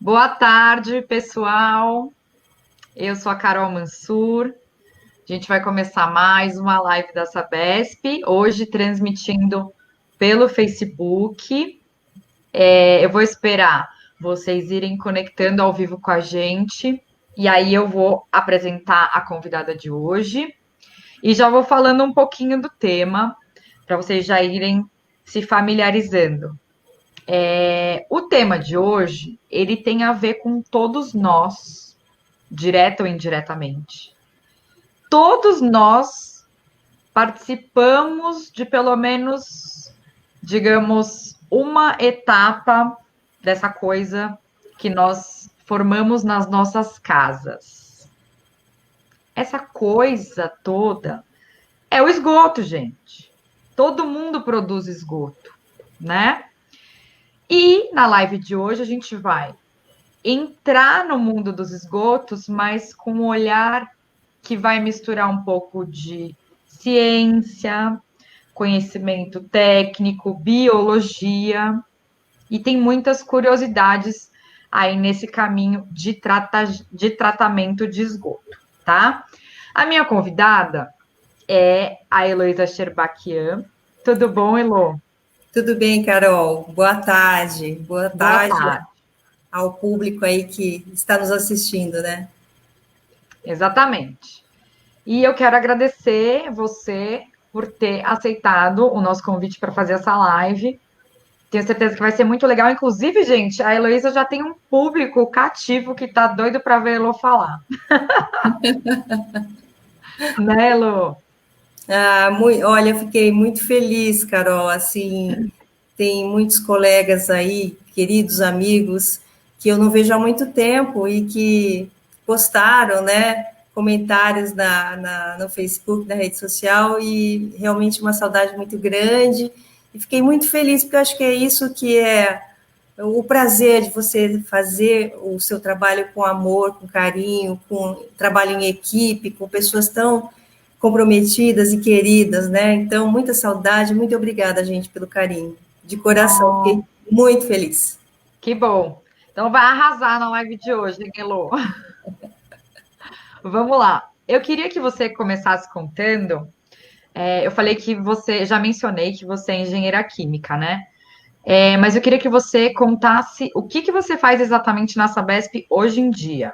Boa tarde, pessoal. Eu sou a Carol Mansur. A gente vai começar mais uma live da Sabesp, hoje transmitindo pelo Facebook. Eu vou esperar vocês irem conectando ao vivo com a gente, e aí eu vou apresentar a convidada de hoje e já vou falando um pouquinho do tema para vocês já irem se familiarizando. O tema de hoje, ele tem a ver com todos nós, direta ou indiretamente. Todos nós participamos de pelo menos, digamos, uma etapa dessa coisa que nós formamos nas nossas casas. Essa coisa toda é o esgoto, gente. Todo mundo produz esgoto, né? E na live de hoje a gente vai entrar no mundo dos esgotos, mas com um olhar que vai misturar um pouco de ciência, conhecimento técnico, biologia, e tem muitas curiosidades aí nesse caminho de tratamento de esgoto, tá? A minha convidada é a Heloísa Sherbakian. Tudo bom, Elo? Tudo bem, Carol? Boa tarde. Boa Boa tarde tarde. ao público aí que está nos assistindo, né? Exatamente. E eu quero agradecer você por ter aceitado o nosso convite para fazer essa live. Tenho certeza que vai ser muito legal. Inclusive, gente, a Heloísa já tem um público cativo que tá doido para ver a Elo falar. Né, Elo? Olha, eu fiquei muito feliz, Carol. Assim, tem muitos colegas aí, queridos amigos, que eu não vejo há muito tempo e que postaram, né, comentários no Facebook, na rede social, e realmente uma saudade muito grande. E fiquei muito feliz, porque eu acho que é isso que é o prazer de você fazer o seu trabalho com amor, com carinho, com trabalho em equipe, com pessoas tão comprometidas e queridas, né? Então, muita saudade, muito obrigada, gente, pelo carinho. De coração, fiquei Oh, muito feliz. que bom. Então vai arrasar na live de hoje, hein, Elo? Vamos lá. Eu queria que você começasse contando. Eu falei que você, já mencionei que você é engenheira química, né? Mas eu queria que você contasse o que que você faz exatamente na Sabesp hoje em dia.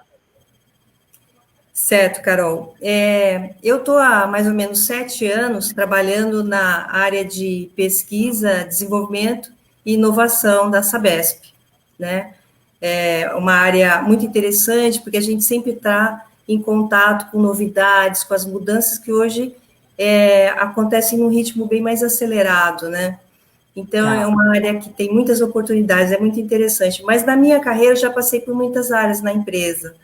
Certo, Carol. Eu estou há mais ou menos 7 anos trabalhando na área de pesquisa, desenvolvimento e inovação da Sabesp, né? É uma área muito interessante, porque a gente sempre está em contato com novidades, com as mudanças que hoje acontecem num ritmo bem mais acelerado, né? Então, é Tá. uma área que tem muitas oportunidades, é muito interessante. Mas na minha carreira, eu já passei por muitas áreas na empresa.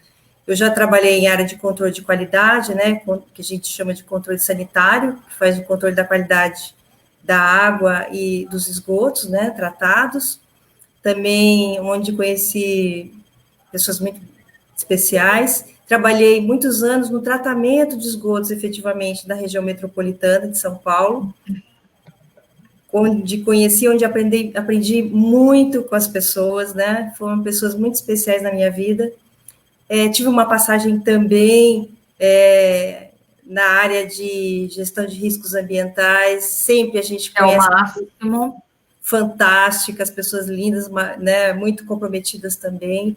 Eu já trabalhei em área de controle de qualidade, né, que a gente chama de controle sanitário, que faz o controle da qualidade da água e dos esgotos, né, tratados. Também onde conheci pessoas muito especiais. Trabalhei muitos anos no tratamento de esgotos, efetivamente, da região metropolitana de São Paulo, onde conheci, onde aprendi muito com as pessoas, né? Foram pessoas muito especiais na minha vida. Tive uma passagem também na área de gestão de riscos ambientais. Sempre a gente É o conhece máximo. fantásticas, pessoas lindas, né, muito comprometidas também.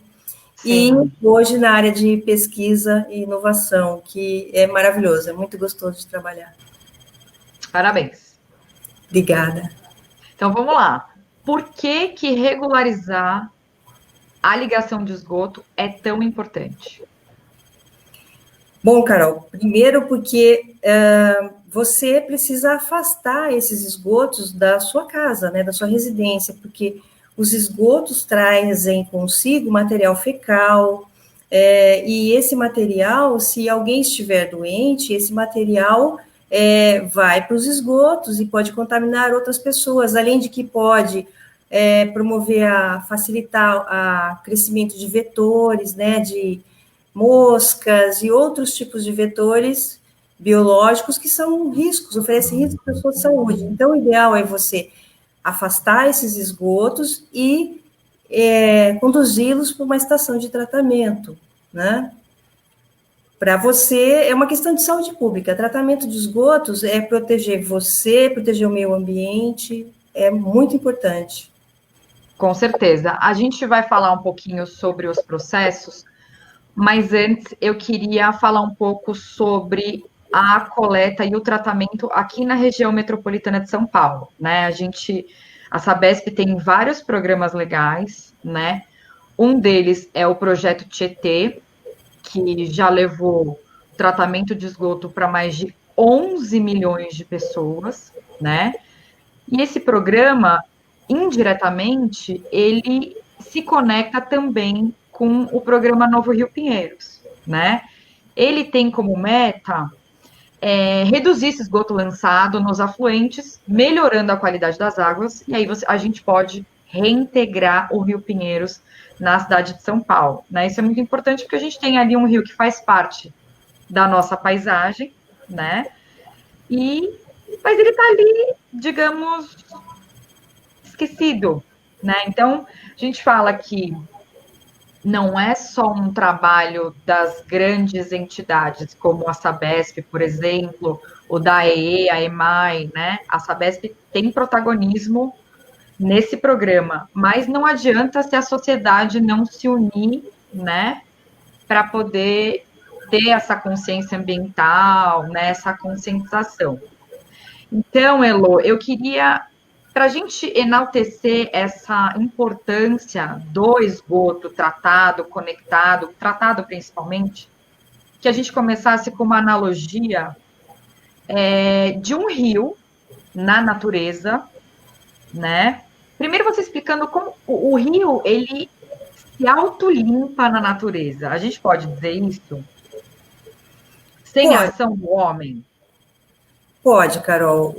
E Sim. hoje na área de pesquisa e inovação, que é maravilhoso, é muito gostoso de trabalhar. Parabéns. Obrigada. Então vamos lá. Por que que regularizar a ligação de esgoto é tão importante? Bom, Carol, primeiro porque você precisa afastar esses esgotos da sua casa, né, da sua residência, porque os esgotos trazem consigo material fecal, e esse material, se alguém estiver doente, esse material vai para os esgotos e pode contaminar outras pessoas, além de que pode facilitar o crescimento de vetores, né, de moscas e outros tipos de vetores biológicos que são riscos, oferecem riscos para a sua saúde. Então, o ideal é você afastar esses esgotos e conduzi-los para uma estação de tratamento, né? Para você, é uma questão de saúde pública. Tratamento de esgotos é proteger você, proteger o meio ambiente, é muito importante. Com certeza. A gente vai falar um pouquinho sobre os processos, mas antes eu queria falar um pouco sobre a coleta e o tratamento aqui na região metropolitana de São Paulo, né? A Sabesp tem vários programas legais, né? Um deles é o projeto Tietê, que já levou tratamento de esgoto para mais de 11 milhões de pessoas, né? E esse programa, indiretamente, ele se conecta também com o programa Novo Rio Pinheiros, né? Ele tem como meta reduzir esse esgoto lançado nos afluentes, melhorando a qualidade das águas, e aí a gente pode reintegrar o Rio Pinheiros na cidade de São Paulo, né? Isso é muito importante porque a gente tem ali um rio que faz parte da nossa paisagem, né? Mas ele está ali, digamos, esquecido, né? Então, a gente fala que não é só um trabalho das grandes entidades, como a Sabesp, por exemplo, o da AEE, a EMAI, né? A Sabesp tem protagonismo nesse programa, mas não adianta se a sociedade não se unir, né, para poder ter essa consciência ambiental, né, essa conscientização. Então, Elo, eu queria, para a gente enaltecer essa importância do esgoto tratado, conectado, tratado principalmente, que a gente começasse com uma analogia de um rio na natureza, né? Primeiro você explicando como o rio, ele se autolimpa na natureza. A gente pode dizer isso? Sem a Pode, ação do homem? pode, Carol.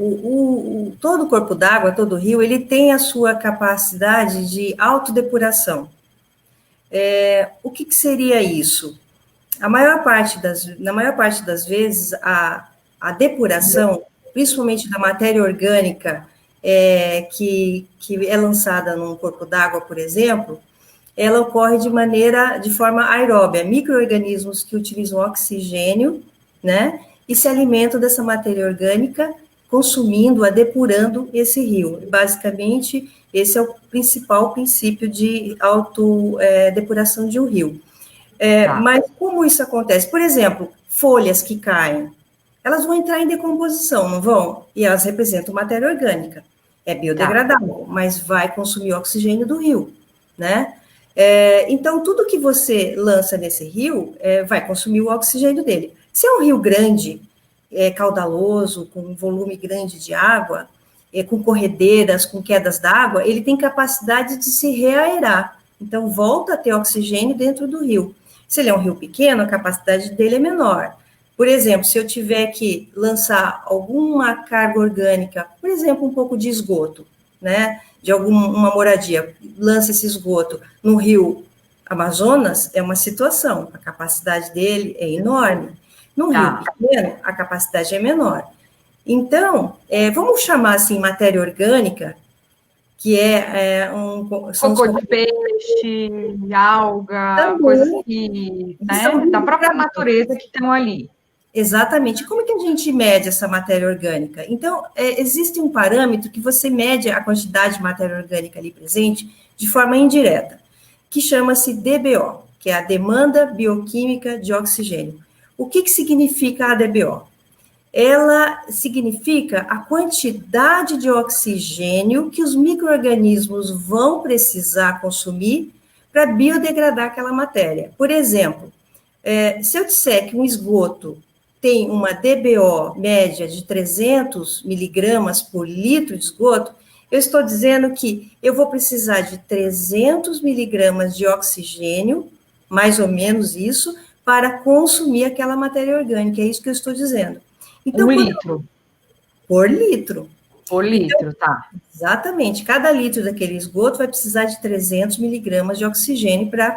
Todo o corpo d'água, todo o rio, ele tem a sua capacidade de autodepuração. O que seria isso? Na maior parte das vezes, a depuração, principalmente da matéria orgânica, que é lançada num corpo d'água, por exemplo, ela ocorre de forma aeróbia, micro-organismos que utilizam oxigênio, né, e se alimentam dessa matéria orgânica, consumindo-a, depurando esse rio. Basicamente, esse é o principal princípio de autodepuração de um rio. Mas como isso acontece? Por exemplo, folhas que caem, elas vão entrar em decomposição, não vão? E elas representam matéria orgânica. É biodegradável, mas vai consumir o oxigênio do rio, né? Então, tudo que você lança nesse rio vai consumir o oxigênio dele. Se é um rio grande, caudaloso, com um volume grande de água, com corredeiras, com quedas d'água, ele tem capacidade de se reaerar. Então, volta a ter oxigênio dentro do rio. Se ele é um rio pequeno, a capacidade dele é menor. Por exemplo, se eu tiver que lançar alguma carga orgânica, por exemplo, um pouco de esgoto, né, de alguma moradia, lança esse esgoto no rio Amazonas, é uma situação, a capacidade dele é enorme. No rio pequeno, a capacidade é menor. Então, vamos chamar assim matéria orgânica, que cocô de peixe, alga, também, coisas que, né, da própria natureza que estão ali. Exatamente. Como que a gente mede essa matéria orgânica? Então, existe um parâmetro que você mede a quantidade de matéria orgânica ali presente de forma indireta, que chama-se DBO, que é a demanda bioquímica de oxigênio. O que significa a DBO? Ela significa a quantidade de oxigênio que os micro-organismos vão precisar consumir para biodegradar aquela matéria. Por exemplo, se eu disser que um esgoto tem uma DBO média de 300 miligramas por litro de esgoto, eu estou dizendo que eu vou precisar de 300 miligramas de oxigênio, mais ou menos isso, para consumir aquela matéria orgânica, é isso que eu estou dizendo. Então, litro. Por litro. Por litro, tá. Exatamente. Cada litro daquele esgoto vai precisar de 300 miligramas de oxigênio para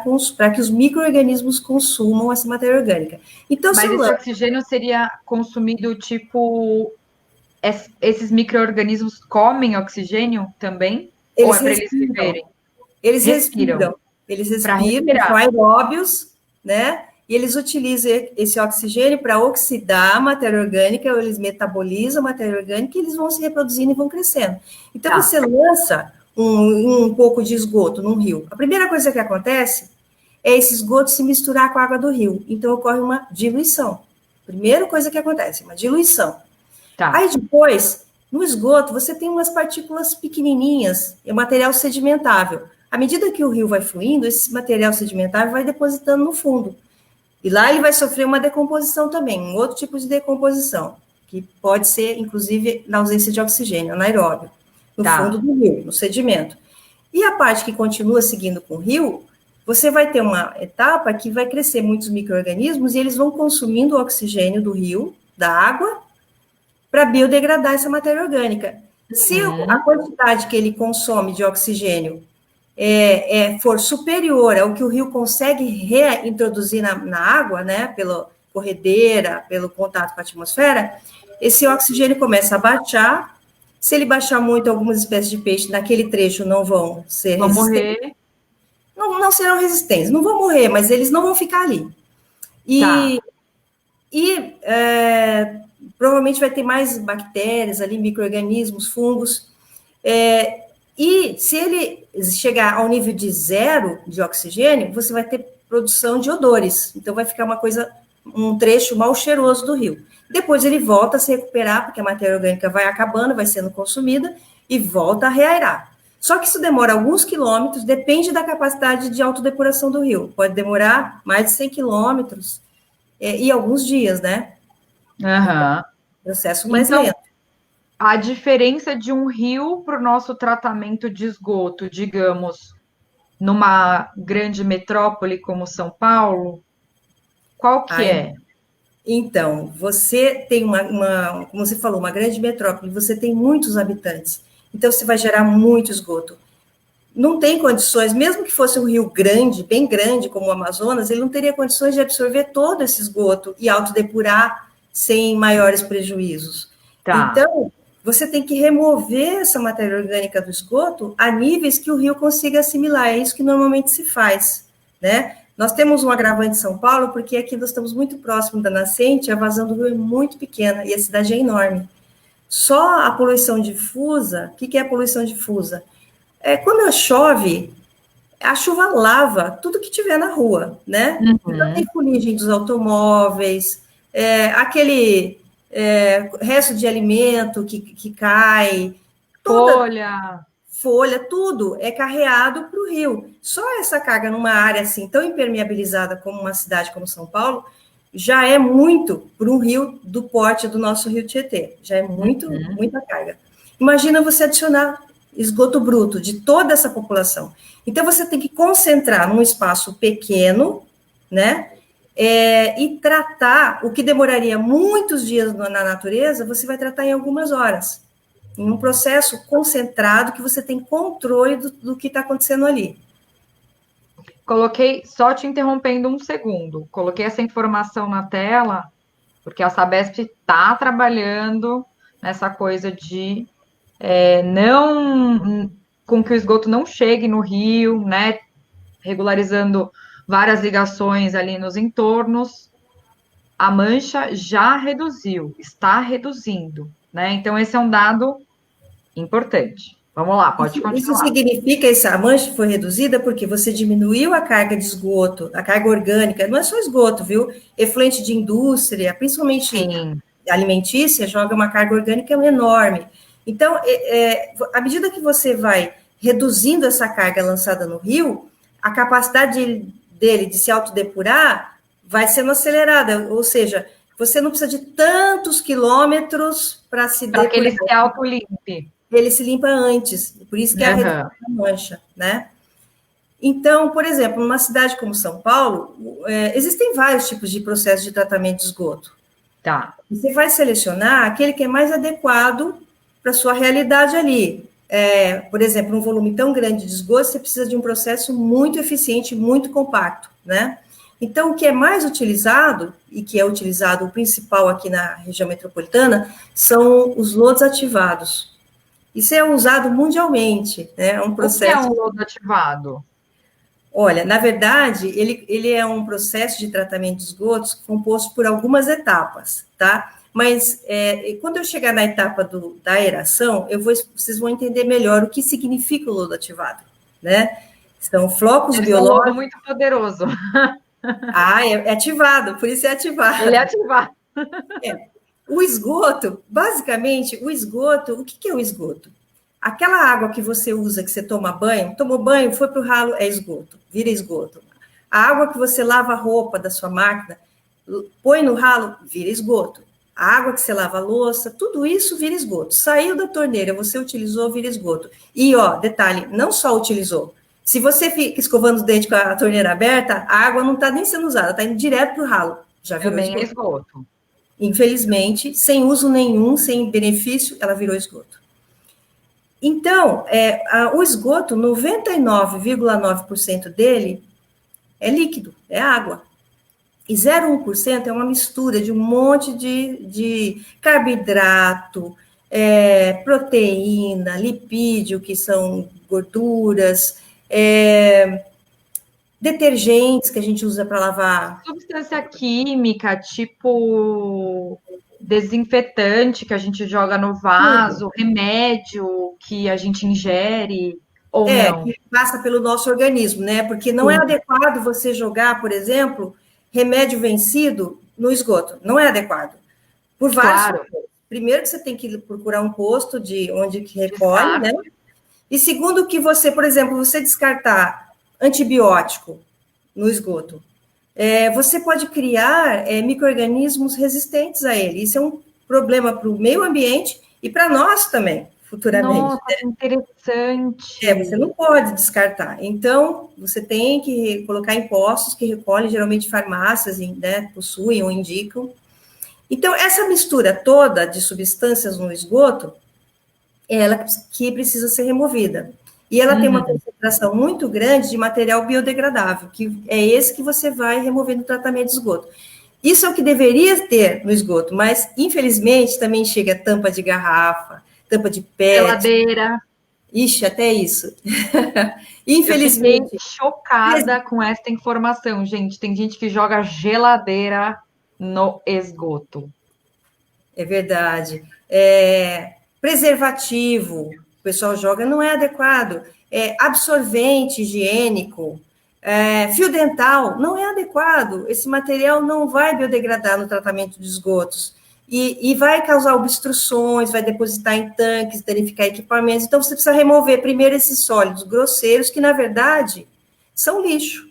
que os micro-organismos consumam essa matéria orgânica. Então, mas esse oxigênio seria consumido, tipo, esses micro-organismos comem oxigênio também? Ou é para eles viverem? Respiram. Eles Para respiram, respirar. são aeróbios, né? E eles utilizam esse oxigênio para oxidar a matéria orgânica, ou eles metabolizam a matéria orgânica e eles vão se reproduzindo e vão crescendo. Então, Tá. você lança um pouco de esgoto num rio. A primeira coisa que acontece é esse esgoto se misturar com a água do rio. Então, ocorre uma diluição. Primeira coisa que acontece, uma diluição. Tá. Aí, depois, no esgoto, você tem umas partículas pequenininhas, é material sedimentável. À medida que o rio vai fluindo, esse material sedimentável vai depositando no fundo. E lá ele vai sofrer uma decomposição também, um outro tipo de decomposição, que pode ser, inclusive, na ausência de oxigênio, anaeróbio, no fundo do rio, no sedimento. E a parte que continua seguindo com o rio, você vai ter uma etapa que vai crescer muitos micro-organismos e eles vão consumindo o oxigênio do rio, da água, para biodegradar essa matéria orgânica. Se a quantidade que ele consome de oxigênio for superior ao que o rio consegue reintroduzir na água, né, pela corredeira, pelo contato com a atmosfera, esse oxigênio começa a baixar. Se ele baixar muito, algumas espécies de peixe naquele trecho não vão ser resistentes. Morrer. Não serão resistentes, não vão morrer, mas eles não vão ficar ali. Provavelmente vai ter mais bactérias ali, micro-organismos, fungos. E se ele chegar ao nível de 0 de oxigênio, você vai ter produção de odores. Então, vai ficar um trecho mal cheiroso do rio. Depois ele volta a se recuperar, porque a matéria orgânica vai acabando, vai sendo consumida, e volta a reairar. Só que isso demora alguns quilômetros, depende da capacidade de autodepuração do rio. Pode demorar mais de 100 quilômetros e alguns dias, né? Processo mais lento. A diferença de um rio para o nosso tratamento de esgoto, digamos, numa grande metrópole como São Paulo, qual que é? Então, você tem como você falou, uma grande metrópole, você tem muitos habitantes, então você vai gerar muito esgoto. Não tem condições, mesmo que fosse um rio grande, bem grande, como o Amazonas, ele não teria condições de absorver todo esse esgoto e autodepurar sem maiores prejuízos. Então, você tem que remover essa matéria orgânica do esgoto a níveis que o rio consiga assimilar. É isso que normalmente se faz, né? Nós temos um agravante em São Paulo, porque aqui nós estamos muito próximo da nascente, a vazão do rio é muito pequena e a cidade é enorme. Só a poluição difusa, o que é a poluição difusa? Quando chove, a chuva lava tudo que tiver na rua, né? Então, tem fuligem dos automóveis, aquele resto de alimento que cai, folha, tudo é carreado para o rio. Só essa carga numa área assim tão impermeabilizada como uma cidade como São Paulo já é muito para um rio do porte do nosso rio Tietê. Já é muita carga. Imagina você adicionar esgoto bruto de toda essa população. Então, você tem que concentrar num espaço pequeno, né? E tratar o que demoraria muitos dias na natureza, você vai tratar em algumas horas. Em um processo concentrado que você tem controle do que está acontecendo ali. Coloquei, só te interrompendo um segundo, coloquei essa informação na tela, porque a Sabesp está trabalhando nessa coisa de com que o esgoto não chegue no rio, né? Regularizando várias ligações ali nos entornos. A mancha já reduziu, está reduzindo, né? Então, esse é um dado importante. Vamos lá, pode continuar. Isso significa que essa mancha foi reduzida porque você diminuiu a carga de esgoto, a carga orgânica, não é só esgoto, viu? Efluente de indústria, principalmente alimentícia, joga uma carga orgânica enorme. Então, à medida que você vai reduzindo essa carga lançada no rio, a capacidade dele de se autodepurar vai sendo acelerada, ou seja, você não precisa de tantos quilômetros para se depurar. Para que ele se autolimpe. Ele se limpa antes, por isso que é a redução da mancha, né? Então, por exemplo, numa cidade como São Paulo, existem vários tipos de processo de tratamento de esgoto. Você vai selecionar aquele que é mais adequado para a sua realidade ali. Por exemplo, um volume tão grande de esgoto, você precisa de um processo muito eficiente, muito compacto, né? Então, o que é mais utilizado, e que é utilizado o principal aqui na região metropolitana, são os lodos ativados. Isso é usado mundialmente, né? É um processo. O que é um lodo ativado? Olha, na verdade, ele é um processo de tratamento de esgotos composto por algumas etapas, tá? Mas quando eu chegar na etapa da aeração, vocês vão entender melhor o que significa o lodo ativado, né? São flocos biológicos. É um lodo muito poderoso. Ah, é ativado, por isso é ativado. Ele é ativado. O esgoto, basicamente, o que é o esgoto? Aquela água que você usa, que você toma banho, tomou banho, foi para o ralo, é esgoto, vira esgoto. A água que você lava a roupa da sua máquina, põe no ralo, vira esgoto. A água que você lava a louça, tudo isso vira esgoto. Saiu da torneira, você utilizou, vira esgoto. E, detalhe, não só utilizou. Se você fica escovando os dentes com a torneira aberta, a água não está nem sendo usada, está indo direto para o ralo. Já virou também é esgoto. Infelizmente, sem uso nenhum, sem benefício, ela virou esgoto. Então, o esgoto, 99,9% dele é líquido, é água. E 0,1% é uma mistura de um monte de carboidrato, proteína, lipídio, que são gorduras, detergentes que a gente usa para lavar. Substância química, tipo desinfetante que a gente joga no vaso, remédio que a gente ingere ou não. Que passa pelo nosso organismo, né? Porque não é adequado você jogar, por exemplo, remédio vencido no esgoto. Não é adequado. Por vários fatores. Primeiro, que você tem que procurar um posto de onde que recolhe, né? E segundo, que você, por exemplo, você descartar antibiótico no esgoto, você pode criar micro-organismos resistentes a ele. Isso é um problema para o meio ambiente e para nós também, futuramente. Nossa, que interessante. Você não pode descartar. Então, você tem que colocar em postos que recolhem, geralmente farmácias, né, possuem ou indicam. Então, essa mistura toda de substâncias no esgoto, ela que precisa ser removida. E ela tem uma concentração muito grande de material biodegradável, que é esse que você vai remover no tratamento de esgoto. Isso é o que deveria ter no esgoto, mas, infelizmente, também chega tampa de garrafa, tampa de PET. Geladeira. Ixi, até isso. Infelizmente. Eu fiquei chocada com essa informação, gente. Tem gente que joga geladeira no esgoto. É verdade. Preservativo, o pessoal joga, não é adequado. Absorvente higiênico, fio dental, não é adequado. Esse material não vai biodegradar no tratamento de esgotos. E vai causar obstruções, vai depositar em tanques, danificar equipamentos. Então, você precisa remover primeiro esses sólidos grosseiros, que, na verdade, são lixo.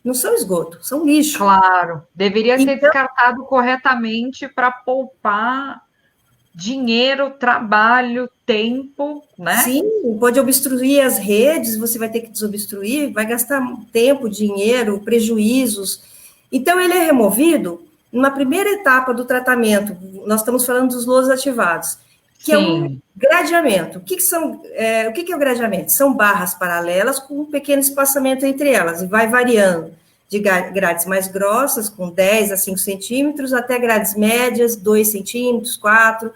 Não são esgoto, são lixo. Claro, deveria ser descartado corretamente para poupar dinheiro, trabalho, tempo, né? Sim, pode obstruir as redes, você vai ter que desobstruir, vai gastar tempo, dinheiro, prejuízos. Então, ele é removido numa primeira etapa do tratamento. Nós estamos falando dos lodos ativados, que é um gradeamento. O que é o gradeamento? São barras paralelas com um pequeno espaçamento entre elas, e vai variando de grades mais grossas, com 10 a 5 centímetros, até grades médias, 2 centímetros, 4,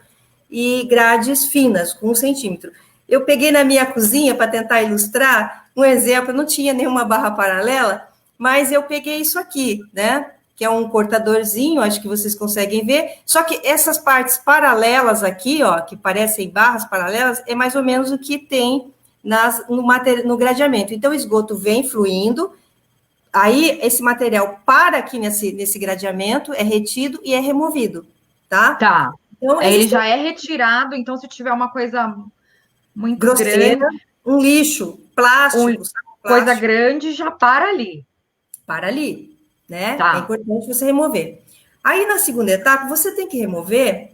e grades finas, com 1 centímetro. Eu peguei na minha cozinha para tentar ilustrar um exemplo, não tinha nenhuma barra paralela, mas eu peguei isso aqui, né? Que é um cortadorzinho, acho que vocês conseguem ver, só que essas partes paralelas aqui, que parecem barras paralelas, é mais ou menos o que tem no gradeamento. Então, o esgoto vem fluindo, aí esse material para aqui nesse gradeamento, é retido e é removido, tá? Tá. Então, ele já é retirado, então se tiver uma coisa muito grosseira, grande, um lixo, plástico, coisa grande, já para ali. Para ali, né? Tá. É importante você remover. Aí, na segunda etapa, você tem que remover,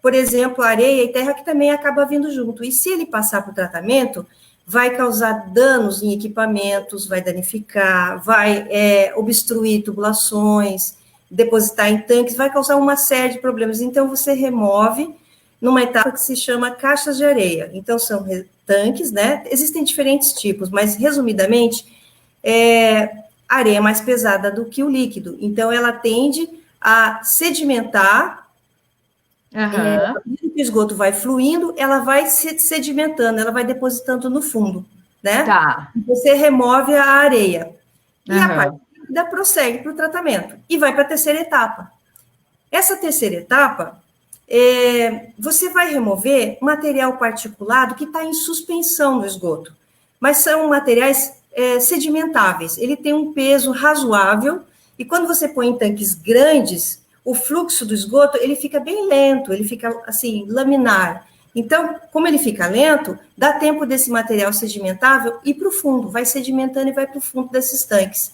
por exemplo, areia e terra, que também acaba vindo junto. E se ele passar para o tratamento, vai causar danos em equipamentos, vai danificar, vai obstruir tubulações, depositar em tanques, vai causar uma série de problemas. Então, você remove numa etapa que se chama caixas de areia. Então, são tanques, né? Existem diferentes tipos, mas, resumidamente, a areia é mais pesada do que o líquido. Então, ela tende a sedimentar Aham. O esgoto vai fluindo, ela vai se sedimentando, ela vai depositando no fundo, né? Tá. Você remove a areia. E a parte Aham. líquida prossegue para o tratamento e vai para a terceira etapa. Essa terceira etapa, você vai remover material particulado que está em suspensão no esgoto, mas são materiais sedimentáveis. Ele tem um peso razoável e quando você põe em tanques grandes, o fluxo do esgoto ele fica bem lento, ele fica assim laminar. Então, como ele fica lento, dá tempo desse material sedimentável ir para o fundo, vai sedimentando e vai para o fundo desses tanques.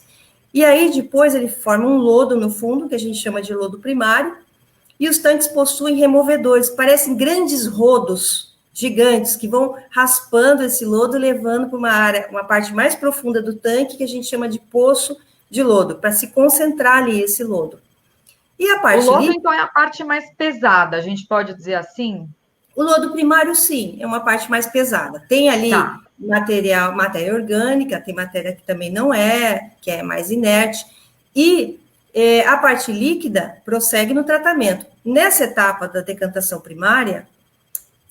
E aí, depois, ele forma um lodo no fundo, que a gente chama de lodo primário, e os tanques possuem removedores, parecem grandes rodos gigantes, que vão raspando esse lodo, levando para uma área, uma parte mais profunda do tanque, que a gente chama de poço de lodo, para se concentrar ali esse lodo. E a O parte lodo, líquida, então, é a parte mais pesada, a gente pode dizer assim? o lodo primário, sim, é uma parte mais pesada. Tem ali Tá. matéria orgânica, tem matéria que também não é, que é mais inerte, e a parte líquida prossegue no tratamento. Nessa etapa da decantação primária,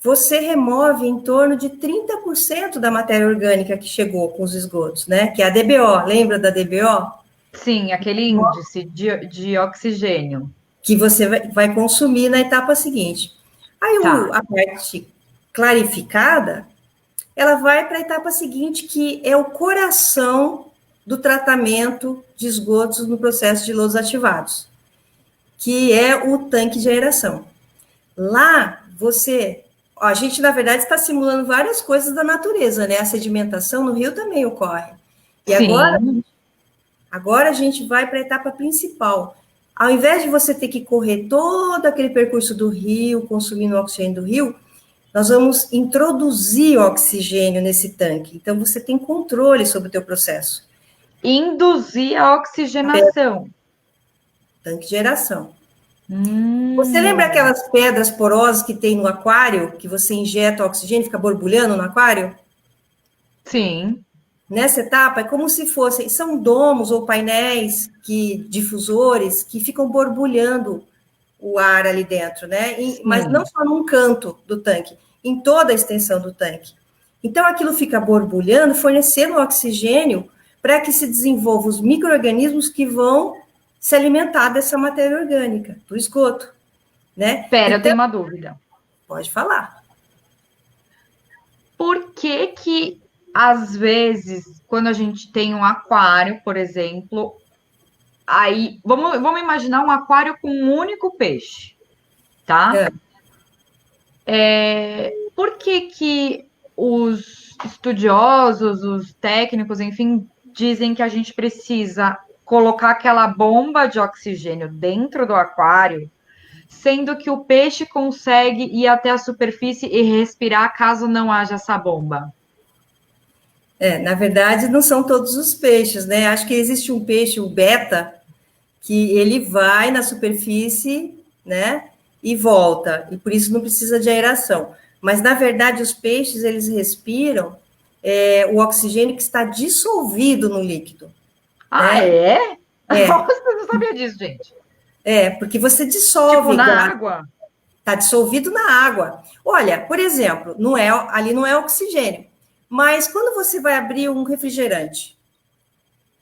você remove em torno de 30% da matéria orgânica que chegou com os esgotos, né? Que é a DBO, lembra da DBO? Sim, aquele índice de oxigênio. Que você vai consumir na etapa seguinte. Aí Tá. a parte clarificada, ela vai para a etapa seguinte, que é o coração do tratamento de esgotos no processo de lodos ativados, que é o tanque de aeração. Lá, a gente, na verdade, está simulando várias coisas da natureza, né? A sedimentação no rio também ocorre. E Sim. agora a gente vai para a etapa principal. Ao invés de você ter que correr todo aquele percurso do rio, consumindo o oxigênio do rio, nós vamos introduzir oxigênio nesse tanque. Então, você tem controle sobre o teu processo. Induzir a oxigenação. Tanque de aeração. Você lembra Hum, aquelas pedras porosas que tem no aquário, que você injeta oxigênio e fica borbulhando no aquário? sim, Nessa etapa, é como se fossem, são domos ou painéis difusores que ficam borbulhando o ar ali dentro, né? Mas não sim. só num canto do tanque, em toda a extensão do tanque. Então, aquilo fica borbulhando, fornecendo oxigênio para que se desenvolvam os micro-organismos que vão se alimentar dessa matéria orgânica, do esgoto, né? Pera, eu Então, tenho uma dúvida. pode falar. Por que que, às vezes, quando a gente tem um aquário, por exemplo, aí, vamos imaginar um aquário com um único peixe, tá? É. Por que que os estudiosos, os técnicos, enfim, dizem que a gente precisa colocar aquela bomba de oxigênio dentro do aquário, sendo que o peixe consegue ir até a superfície e respirar caso não haja essa bomba? Na verdade, não são todos os peixes, né? Acho que existe um peixe, o beta, que ele vai na superfície, né, e volta, e por isso não precisa de aeração. Mas, na verdade, os peixes, eles respiram o oxigênio que está dissolvido no líquido, Ah, né? é? É, Nossa, eu não sabia disso, gente. porque você Tipo, dissolve, na água? está dissolvido na água. Olha, por exemplo, ali não é oxigênio, mas quando você vai abrir um refrigerante,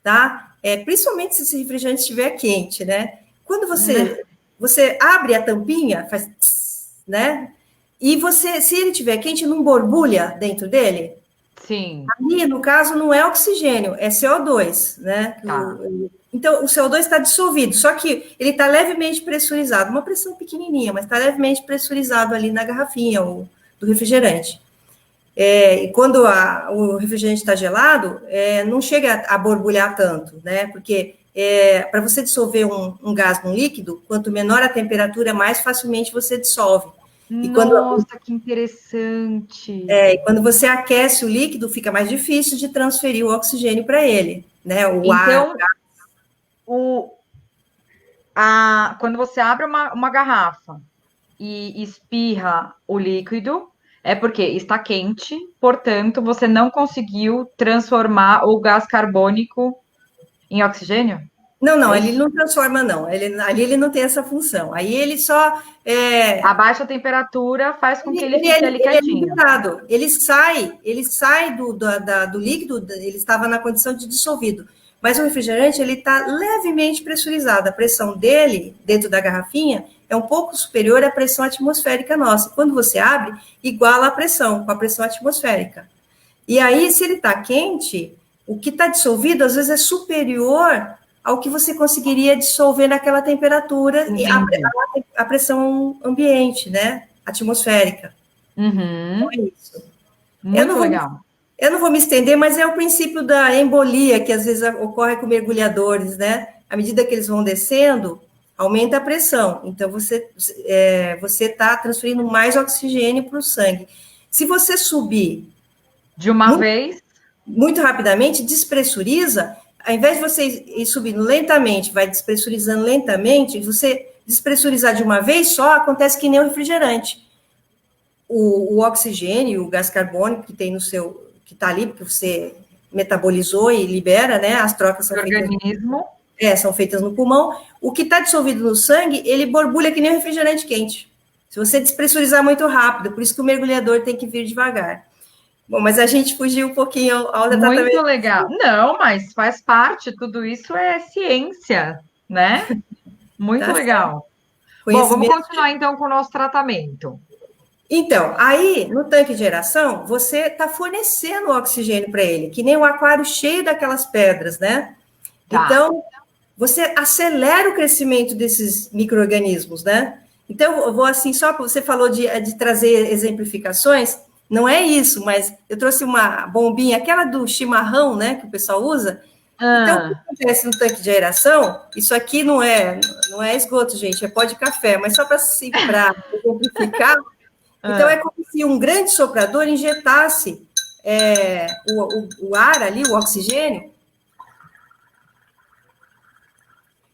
tá? Principalmente se esse refrigerante estiver quente, né? Quando você abre a tampinha, faz tss, né? E se ele estiver quente, não borbulha dentro dele? Sim, Ali, no caso, não é oxigênio, é CO2, né? tá. Então, o CO2 está dissolvido, só que ele está levemente pressurizado, uma pressão pequenininha, mas está levemente pressurizado ali na garrafinha do refrigerante. E quando o refrigerante está gelado, não chega a borbulhar tanto, né? Porque para você dissolver um gás num líquido, quanto menor a temperatura, mais facilmente você dissolve. E Nossa, que interessante. quando você aquece o líquido, fica mais difícil de transferir o oxigênio para ele, né? O ar. Então, o, quando você abre uma garrafa e espirra o líquido, é porque está quente, portanto, você não conseguiu transformar o gás carbônico em oxigênio? Não, É ele isso? não transforma, não. Ali ele não tem essa função. Aí ele só A baixa temperatura faz com que ele fique ali ele é quietinho. liberado, ele sai do líquido, ele estava na condição de dissolvido. Mas o refrigerante, ele está levemente pressurizado. A pressão dele, dentro da garrafinha, é um pouco superior à pressão atmosférica nossa. Quando você abre, iguala a pressão, com a pressão atmosférica. E aí, se ele está quente, o que está dissolvido, às vezes, é superior ao que você conseguiria dissolver naquela temperatura, Entendi. a pressão ambiente, né? Atmosférica. Então, Uhum. é isso. Eu não Muito vou, legal. eu não vou me estender, mas é o princípio da embolia, que às vezes ocorre com mergulhadores, né? À medida que eles vão descendo, aumenta a pressão. Então, você está transferindo mais oxigênio para o sangue. Se você subir De uma muito, vez, muito rapidamente, despressuriza, ao invés de você ir subindo lentamente, vai despressurizando lentamente, você despressurizar de uma vez só, acontece que nem o refrigerante. O oxigênio, o gás carbônico que tem no seu, que está ali, porque você metabolizou e libera, né? As trocas o organismo. são feitas no pulmão. O que está dissolvido no sangue, ele borbulha que nem um refrigerante quente. Se você despressurizar muito rápido, por isso que o mergulhador tem que vir devagar. Bom, mas a gente fugiu um pouquinho ao Muito tratamento. legal. Não, mas faz parte, tudo isso é ciência, né? Muito Tá certo? legal. Bom, vamos Conhecimento. continuar então com o nosso tratamento. Então, aí no tanque de aeração, você está fornecendo oxigênio para ele, que nem um aquário cheio daquelas pedras, né? Tá. Então, você acelera o crescimento desses micro-organismos, né? Então, eu vou assim, só para você falou de trazer exemplificações, não é isso, mas eu trouxe uma bombinha, aquela do chimarrão, né, que o pessoal usa. Então, o que Ah, acontece no tanque de aeração? Isso aqui não é esgoto, gente, é pó de café, mas só para exemplificar, então é ah. como se um grande soprador injetasse o ar ali, o oxigênio.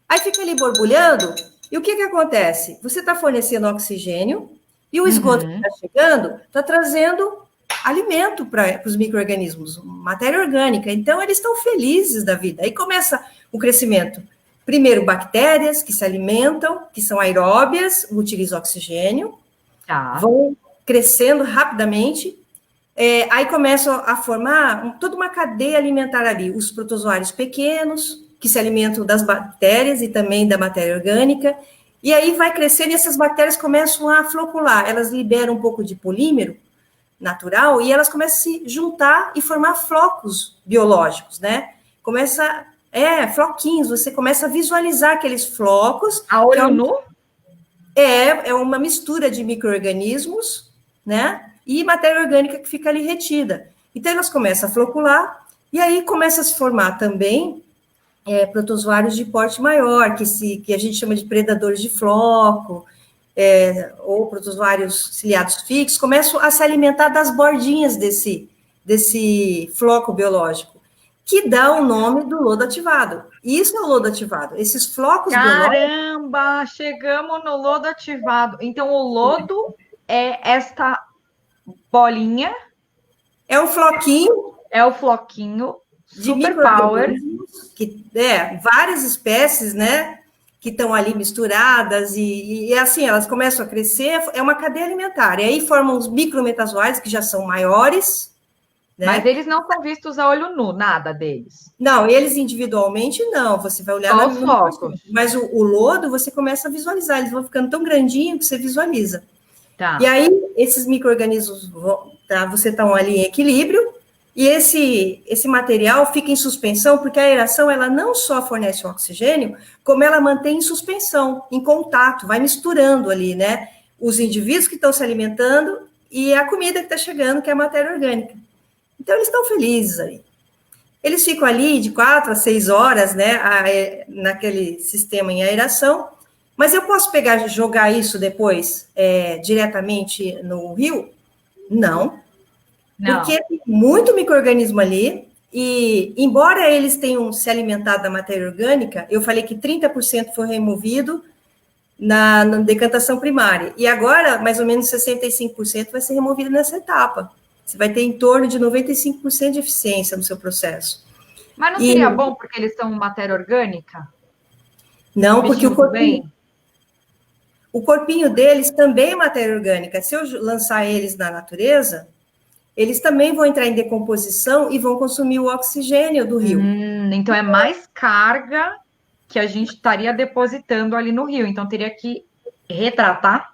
Aí fica ali borbulhando, e o que acontece? Você está fornecendo oxigênio, e o esgoto que Uhum. está chegando está trazendo alimento para os micro-organismos, matéria orgânica. Então, eles estão felizes da vida. Aí começa o crescimento. Primeiro, bactérias que se alimentam, que são aeróbias, utilizam oxigênio, Tá. vão crescendo rapidamente, aí começam a formar toda uma cadeia alimentar ali, os protozoários pequenos, que se alimentam das bactérias e também da matéria orgânica, e aí vai crescendo e essas bactérias começam a flocular, elas liberam um pouco de polímero natural e elas começam a se juntar e formar flocos biológicos, né? Floquinhos, você começa a visualizar aqueles flocos, A que olho nu? é uma mistura de micro-organismos, né? E matéria orgânica que fica ali retida. Então, elas começam a flocular, e aí começa a se formar também protozoários de porte maior, que a gente chama de predadores de floco, ou protozoários ciliados fixos, começam a se alimentar das bordinhas desse floco biológico, que dá o nome do lodo ativado. Isso é o lodo ativado. Esses flocos biológicos Caramba, chegamos no lodo ativado. Então, o lodo é esta bolinha, é um floquinho é o floquinho, de super power. micro-organismos, várias espécies, né, que estão ali misturadas, e assim, elas começam a crescer, é uma cadeia alimentar, e aí formam os micrometazoários, que já são maiores, Mas né, eles não são vistos a olho nu, nada deles. não, eles individualmente não, você vai olhar Só os no focos. microscópio, mas o lodo você começa a visualizar, eles vão ficando tão grandinho que você visualiza. E Tá. aí, esses micro-organismos, você está ali em equilíbrio, e esse material fica em suspensão, porque a aeração, ela não só fornece o oxigênio, como ela mantém em suspensão, em contato, vai misturando ali, né? Os indivíduos que estão se alimentando e a comida que está chegando, que é a matéria orgânica. Então, eles estão felizes ali. Eles ficam ali de 4 a 6 horas, né, naquele sistema em aeração, mas eu posso pegar e jogar isso depois diretamente no rio? Não, Não. porque tem muito micro-organismo ali, e embora eles tenham se alimentado da matéria orgânica, eu falei que 30% foi removido na decantação primária, e agora mais ou menos 65% vai ser removido nessa etapa. Você vai ter em torno de 95% de eficiência no seu processo. Mas não E seria bom porque eles são matéria orgânica? Não, porque bem? O corpinho deles também é matéria orgânica. Se eu lançar eles na natureza, eles também vão entrar em decomposição e vão consumir o oxigênio do rio. Então é mais carga que a gente estaria depositando ali no rio. Então teria que retratar?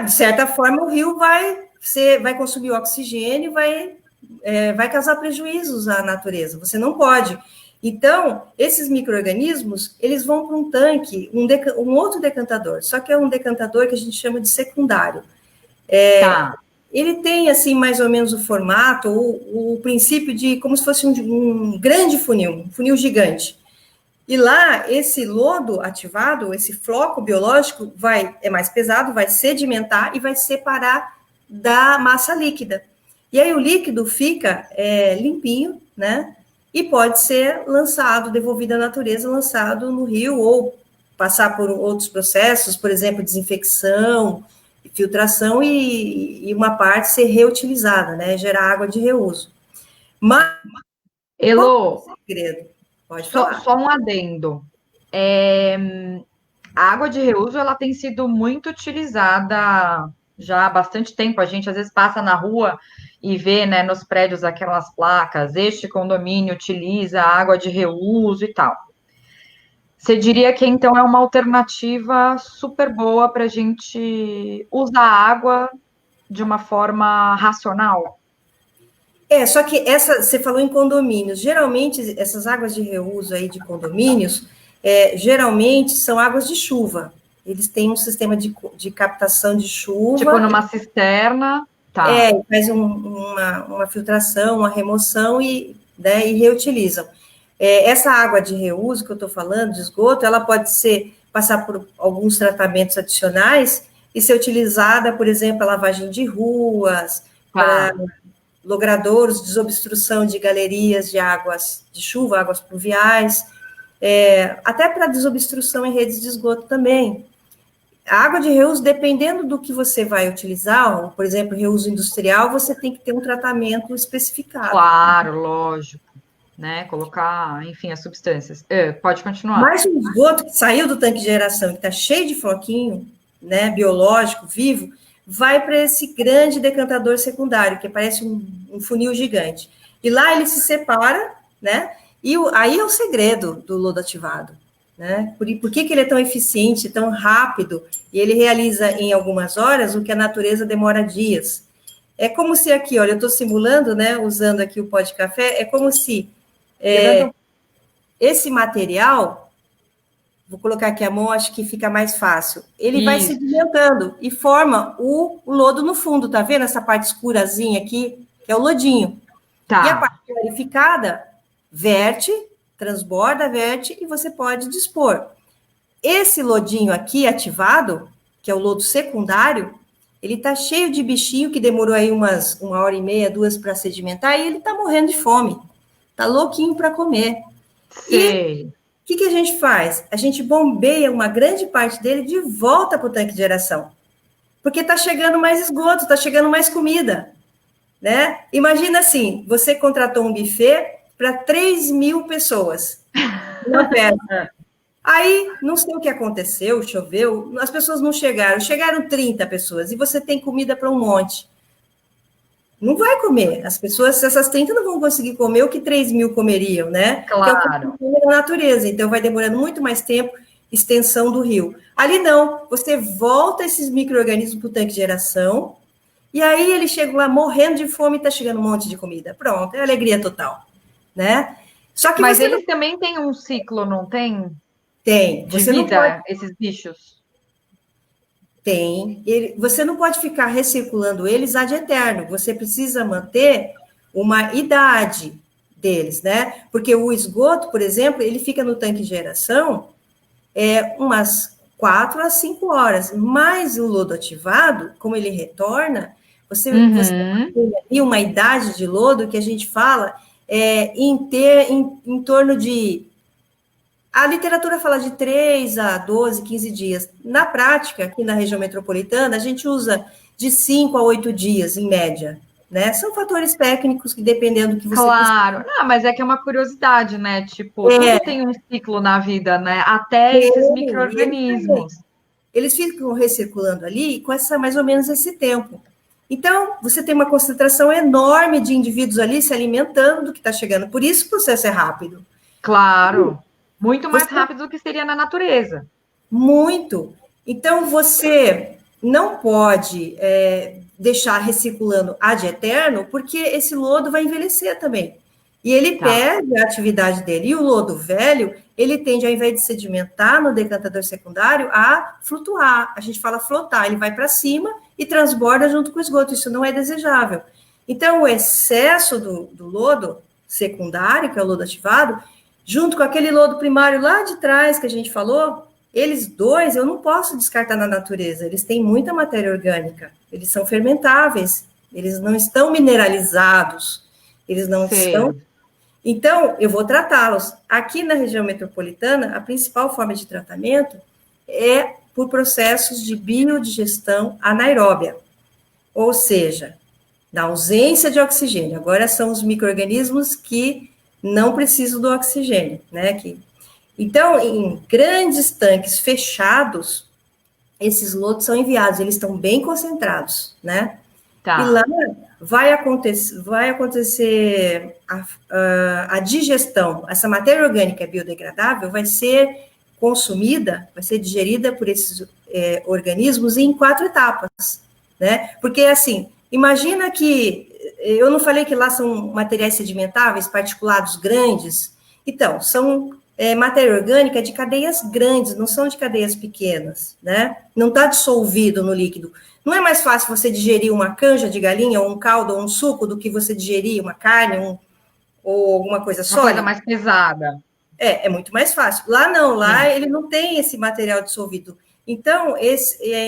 De certa forma, o rio vai consumir o oxigênio, vai causar prejuízos à natureza. Você não pode. Então, esses micro-organismos, eles vão para um tanque, um outro decantador, só que é um decantador que a gente chama de secundário. Tá. Ele tem, assim, mais ou menos o formato, o princípio de como se fosse um grande funil, um funil gigante. E lá, esse lodo ativado, esse floco biológico, é mais pesado, vai sedimentar e vai separar da massa líquida. E aí o líquido fica limpinho, né? E pode ser lançado, devolvido à natureza, lançado no rio, ou passar por outros processos, por exemplo, desinfecção, filtração, e uma parte ser reutilizada, né? Gerar água de reuso. Mas, Elô, qual é o segredo? Pode falar. só um adendo. A água de reuso ela tem sido muito utilizada já há bastante tempo. A gente às vezes passa na rua e vê, né, nos prédios aquelas placas, este condomínio utiliza água de reuso e tal. Você diria que então é uma alternativa super boa para a gente usar a água de uma forma racional? Só que você falou em condomínios. Geralmente, essas águas de reuso aí de condomínios, geralmente são águas de chuva. Eles têm um sistema de captação de chuva. Tipo numa cisterna, tá. Faz uma filtração, uma remoção e reutilizam. Essa água de reuso que eu estou falando, de esgoto, ela pode passar por alguns tratamentos adicionais e ser utilizada, por exemplo, a lavagem de ruas, para logradouros, desobstrução de galerias de águas de chuva, águas pluviais, até para desobstrução em redes de esgoto também. A água de reuso, dependendo do que você vai utilizar, por exemplo, reuso industrial, você tem que ter um tratamento especificado. Claro, lógico, né? Colocar, enfim, as substâncias. Pode continuar. Mas o esgoto que saiu do tanque de geração, que está cheio de floquinho, né, biológico, vivo, vai para esse grande decantador secundário, que parece um funil gigante. E lá ele se separa, né? E aí é o segredo do lodo ativado, né? Por que ele é tão eficiente, tão rápido, e ele realiza em algumas horas o que a natureza demora dias. É como se aqui, olha, eu estou simulando, né? Usando aqui o pó de café, é como se esse material, vou colocar aqui a mão, acho que fica mais fácil. Ele vai sedimentando e forma o lodo no fundo, tá vendo essa parte escurazinha aqui, que é o lodinho. Tá. E a parte clarificada verte, transborda, verte, e você pode dispor. Esse lodinho aqui ativado, que é o lodo secundário, ele tá cheio de bichinho que demorou aí uma hora e meia, 2 para sedimentar, e ele tá morrendo de fome. Tá louquinho para comer. Sei. E o que a gente faz? A gente bombeia uma grande parte dele de volta para o tanque de geração. Porque está chegando mais esgoto, está chegando mais comida. Né? Imagina assim, você contratou um buffet para 3.000 pessoas. Uma festa. Aí, não sei o que aconteceu, choveu, as pessoas não chegaram 30 pessoas, e você tem comida para um monte. Não vai comer. As pessoas, essas 30 não vão conseguir comer o que 3.000 comeriam, né? Claro. Que é a natureza. Então, vai demorando muito mais tempo, extensão do rio. Ali não. Você volta esses micro-organismos para o tanque de geração, e aí ele chega lá morrendo de fome e está chegando um monte de comida. Pronto, é alegria total, né? Só que mas eles também têm um ciclo, não tem? Tem. De vida, esses bichos? Tem. Você não pode ficar recirculando eles ad eterno. Você precisa manter uma idade deles, né? Porque o esgoto, por exemplo, ele fica no tanque de geração umas 4 a 5 horas. Mas o lodo ativado, como ele retorna, você tem uma idade de lodo que a gente fala em torno de... A literatura fala de 3 a 12, 15 dias. Na prática, aqui na região metropolitana, a gente usa de 5 a 8 dias, em média. né? São fatores técnicos que, dependendo do que você Claro. Não, mas é que é uma curiosidade, né? Tipo, tudo é, tem um ciclo na vida, né? Até esses e eles micro-organismos. também. Eles ficam recirculando ali com essa mais ou menos esse tempo. Então, você tem uma concentração enorme de indivíduos ali se alimentando do que está chegando. Por isso o processo é rápido. Claro. Muito mais Você rápido do que seria na natureza. Muito. Então, você não pode deixar recirculando ad eterno, porque esse lodo vai envelhecer também. E ele Tá. perde a atividade dele. E o lodo velho, ele tende, ao invés de sedimentar no decantador secundário, a flutuar. A gente fala flotar, ele vai para cima e transborda junto com o esgoto. Isso não é desejável. Então, o excesso do lodo secundário, que é o lodo ativado, junto com aquele lodo primário lá de trás que a gente falou, eles dois eu não posso descartar na natureza, eles têm muita matéria orgânica, eles são fermentáveis, eles não estão mineralizados, eles não Sei. estão. Então, eu vou tratá-los. Aqui na região metropolitana, a principal forma de tratamento é por processos de biodigestão anaeróbia, ou seja, na ausência de oxigênio. Agora são os micro-organismos que não precisam do oxigênio, né? Então, em grandes tanques fechados, esses lodos são enviados, eles estão bem concentrados, né? E lá Tá. vai acontecer a digestão, essa matéria orgânica biodegradável vai ser consumida, vai ser digerida por esses organismos em 4 etapas, né? Porque, assim, imagina que, eu não falei que lá são materiais sedimentáveis, particulados grandes, então, são matéria orgânica de cadeias grandes, não são de cadeias pequenas, né? Não está dissolvido no líquido. Não é mais fácil você digerir uma canja de galinha, ou um caldo, ou um suco, do que você digerir uma carne, ou alguma coisa Uma coisa sólida? mais pesada. É muito mais fácil. Lá não, lá Sim. ele não tem esse material dissolvido. Então,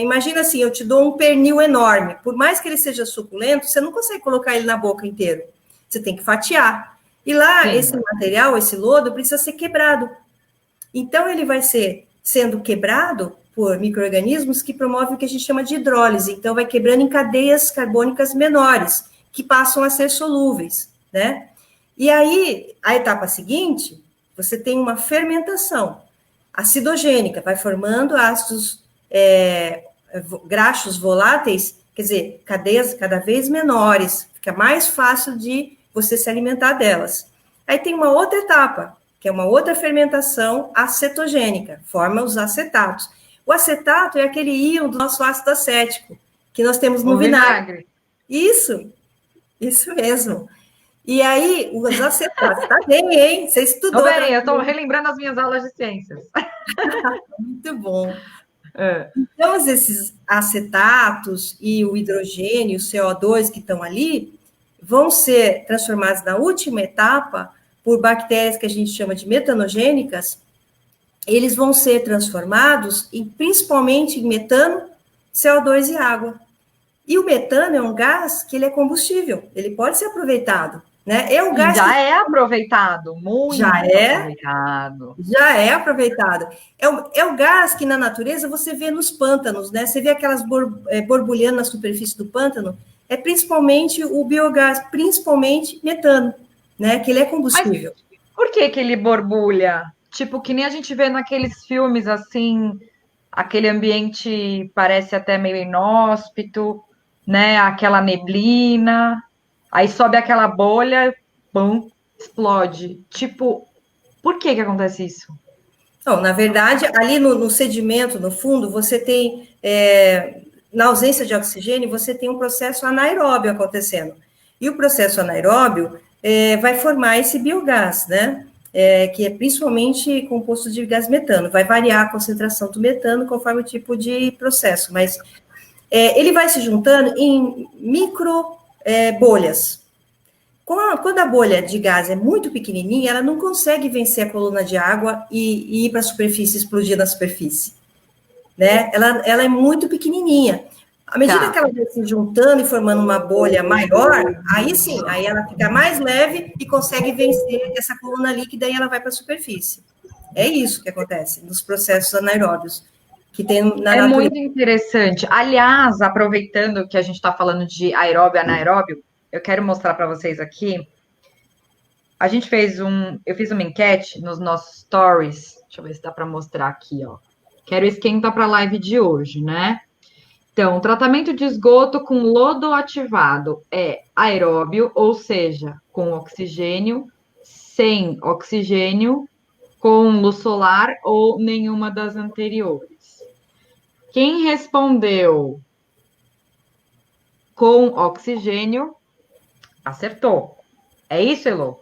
imagina assim, eu te dou um pernil enorme, por mais que ele seja suculento, você não consegue colocar ele na boca inteiro. Você tem que fatiar. E lá, Sim. esse material, esse lodo, precisa ser quebrado. Então, ele vai ser sendo quebrado por micro-organismos que promovem o que a gente chama de hidrólise. Então, vai quebrando em cadeias carbônicas menores, que passam a ser solúveis, né? E aí, a etapa seguinte, você tem uma fermentação acidogênica, vai formando ácidos graxos voláteis, quer dizer, cadeias cada vez menores, fica mais fácil de você se alimentar delas. Aí tem uma outra etapa, que é uma outra fermentação acetogênica, forma os acetatos. O acetato é aquele íon do nosso ácido acético, que nós temos no O vinagre. vinagre. Isso mesmo. E aí, os acetatos, tá bem, hein? Você Tô estudou, bem, eu tô relembrando as minhas aulas de ciências. muito bom. É. Então, esses acetatos e o hidrogênio, o CO2 que estão ali, vão ser transformados na última etapa por bactérias que a gente chama de metanogênicas. Eles vão ser transformados principalmente em metano, CO2 e água. E o metano é um gás que ele é combustível, ele pode ser aproveitado, né? É o E gás que já é aproveitado, já muito é aproveitado. Já é aproveitado. É o gás que na natureza você vê nos pântanos, né? Você vê aquelas borbulhando na superfície do pântano, é principalmente o biogás, principalmente metano, né? Que ele é Mas combustível. por que que ele borbulha? Tipo, que nem a gente vê naqueles filmes assim, aquele ambiente parece até meio inóspito, né? Aquela neblina, aí sobe aquela bolha, pum, explode. Tipo, por que que acontece isso? Então, na verdade, ali no sedimento, no fundo, você tem, na ausência de oxigênio, você tem um processo anaeróbio acontecendo. E o processo anaeróbio vai formar esse biogás, né? Que é principalmente composto de gás metano. Vai variar a concentração do metano conforme o tipo de processo, mas ele vai se juntando em micro bolhas. Quando a bolha de gás é muito pequenininha, ela não consegue vencer a coluna de água e ir para a superfície, explodir na superfície, né? Ela é muito pequenininha. À medida que Tá. ela vai se juntando e formando uma bolha maior, aí sim, aí ela fica mais leve e consegue vencer essa coluna líquida e ela vai para a superfície. É isso que acontece nos processos anaeróbios que tem na É natureza. muito interessante. Aliás, aproveitando que a gente está falando de aeróbio e anaeróbio, eu quero mostrar para vocês aqui. Eu fiz uma enquete nos nossos stories. Deixa eu ver se dá para mostrar aqui, ó. Quero esquenta para a live de hoje, né? Então, tratamento de esgoto com lodo ativado é aeróbio, ou seja, com oxigênio, sem oxigênio, com luz solar ou nenhuma das anteriores. Quem respondeu com oxigênio, acertou. É isso, Elô?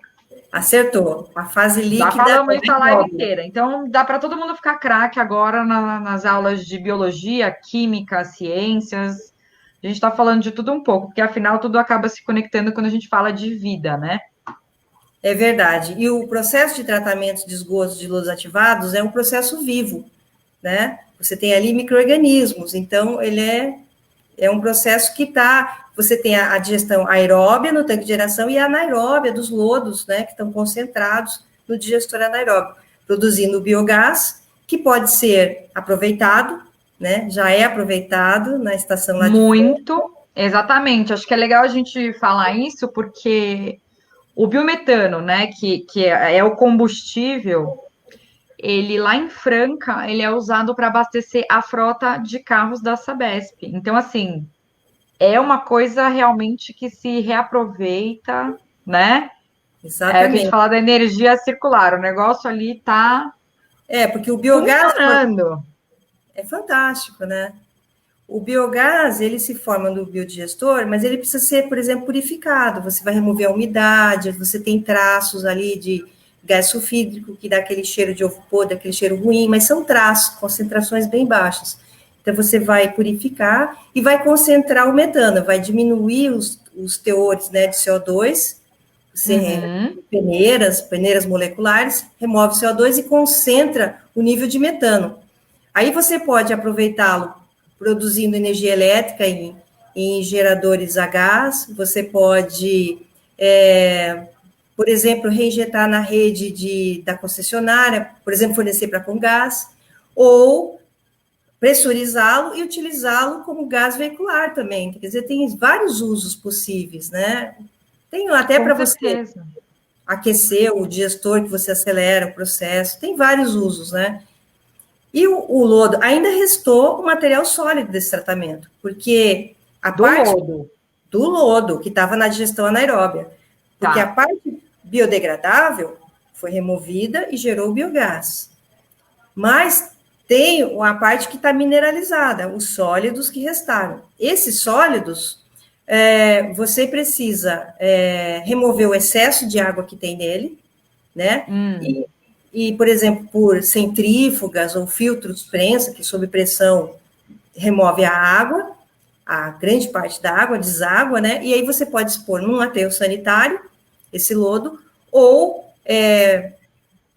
Acertou. A fase Já líquida falamos é isso a live aeróbio. inteira. Então, dá para todo mundo ficar craque agora nas aulas de biologia, química, ciências. A gente está falando de tudo um pouco, porque afinal tudo acaba se conectando quando a gente fala de vida, né? É verdade. E o processo de tratamento de esgotos de lodos ativados é um processo vivo, né? Você tem ali micro-organismos, então ele é um processo que está. Você tem a digestão aeróbia no tanque de geração e a anaeróbia dos lodos, né? Que estão concentrados no digestor anaeróbio, produzindo biogás, que pode ser aproveitado, né? Já é aproveitado na estação lá de Franca. Muito, exatamente. Acho que é legal a gente falar isso, porque o biometano, né, que é o combustível, ele lá em Franca, ele é usado para abastecer a frota de carros da Sabesp. Então, assim, é uma coisa realmente que se reaproveita, né? É o que a gente Exatamente. fala da energia circular. O negócio ali tá Porque o biogás funcionando. é fantástico, né? O biogás, ele se forma no biodigestor, mas ele precisa ser, por exemplo, purificado. Você vai remover a umidade, você tem traços ali de gás sulfídrico, que dá aquele cheiro de ovo podre, aquele cheiro ruim, mas são traços, concentrações bem baixas. Então, você vai purificar e vai concentrar o metano, vai diminuir os teores, né, de CO2, você Uhum. peneiras moleculares, remove o CO2 e concentra o nível de metano. Aí você pode aproveitá-lo produzindo energia elétrica em geradores a gás, você pode, por exemplo, reinjetar na rede da concessionária, por exemplo, fornecer para com gás, ou pressurizá-lo e utilizá-lo como gás veicular também. Quer dizer, tem vários usos possíveis, né? Tem até Com para você certeza. aquecer o digestor, que você acelera o processo, tem vários usos, né? E o lodo, ainda restou o material sólido desse tratamento, porque a Do parte lodo. do lodo, que estava na digestão anaeróbia, porque a Tá. parte biodegradável foi removida e gerou biogás. Mas tem a parte que está mineralizada, os sólidos que restaram. Esses sólidos, você precisa remover o excesso de água que tem nele, né? Hum. E, por exemplo, por centrífugas ou filtros prensa, que sob pressão remove a água, a grande parte da água, deságua, né? E aí você pode expor num aterro sanitário, esse lodo, ou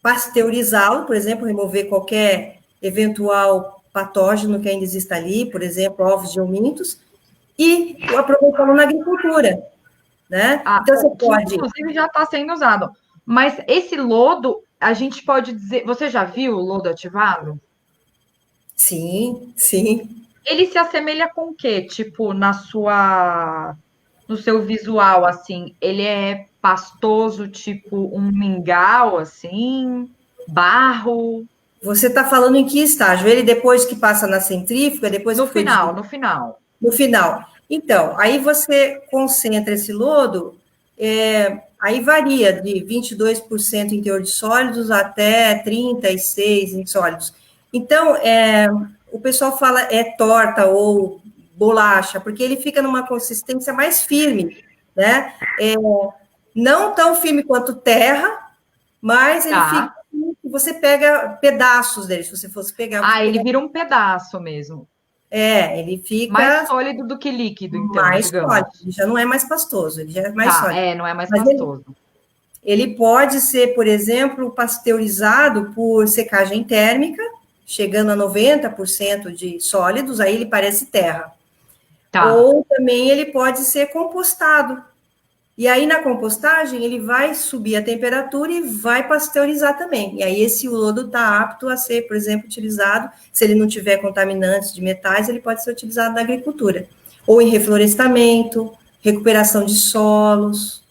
pasteurizá-lo, por exemplo, remover qualquer eventual patógeno que ainda exista ali, por exemplo, ovos de homintos, e aproveitá-lo na agricultura, né? Ah, Então, você que pode. inclusive já está sendo usado. Mas esse lodo, a gente pode dizer. Você já viu o lodo ativado? Sim, sim. Ele se assemelha com o quê? Tipo, no seu visual, assim, ele é pastoso, tipo um mingau, assim, barro, Você está falando em que estágio? Ele depois que passa na centrífuga, depois no que foi final, dividido no final. no final. Então, aí você concentra esse lodo, aí varia de 22% em teor de sólidos até 36% em sólidos. Então, o pessoal fala torta ou bolacha, porque ele fica numa consistência mais firme, né? Não tão firme quanto terra, mas ele fica. Tá. Você pega pedaços dele, se você fosse pegar, você Ah, ele pegar. vira um pedaço mesmo. Ele Mais fica sólido do que líquido, então, mais digamos. sólido, ele já não é mais pastoso, ele já é mais Tá, sólido. não é mais Mas pastoso. ele pode ser, por exemplo, pasteurizado por secagem térmica, chegando a 90% de sólidos, aí ele parece terra. Tá. Ou também ele pode ser compostado. E aí, na compostagem, ele vai subir a temperatura e vai pasteurizar também. E aí, esse lodo está apto a ser, por exemplo, utilizado, se ele não tiver contaminantes de metais, ele pode ser utilizado na agricultura. Ou em reflorestamento, recuperação de solos.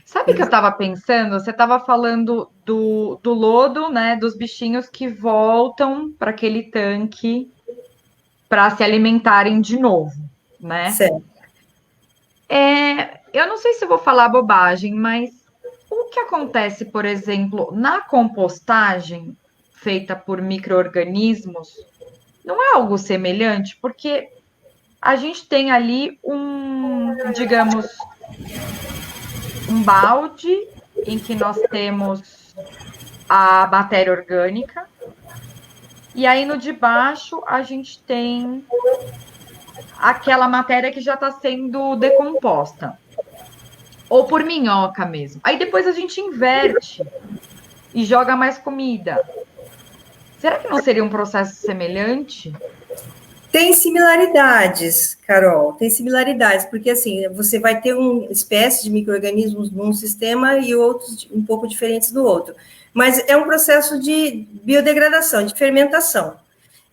Sabe o que eu estava pensando? Você estava falando do lodo, né? Dos bichinhos que voltam para aquele tanque para se alimentarem de novo, né? Certo. Eu não sei se eu vou falar bobagem, mas o que acontece, por exemplo, na compostagem feita por micro-organismos, não é algo semelhante? Porque a gente tem ali digamos, um balde em que nós temos a matéria orgânica, e aí no de baixo a gente tem aquela matéria que já está sendo decomposta, ou por minhoca mesmo. Aí depois a gente inverte e joga mais comida. Será que não seria um processo semelhante? Tem similaridades, Carol, tem similaridades, porque assim, você vai ter uma espécie de micro-organismos num sistema e outros um pouco diferentes no outro. Mas é um processo de biodegradação, de fermentação.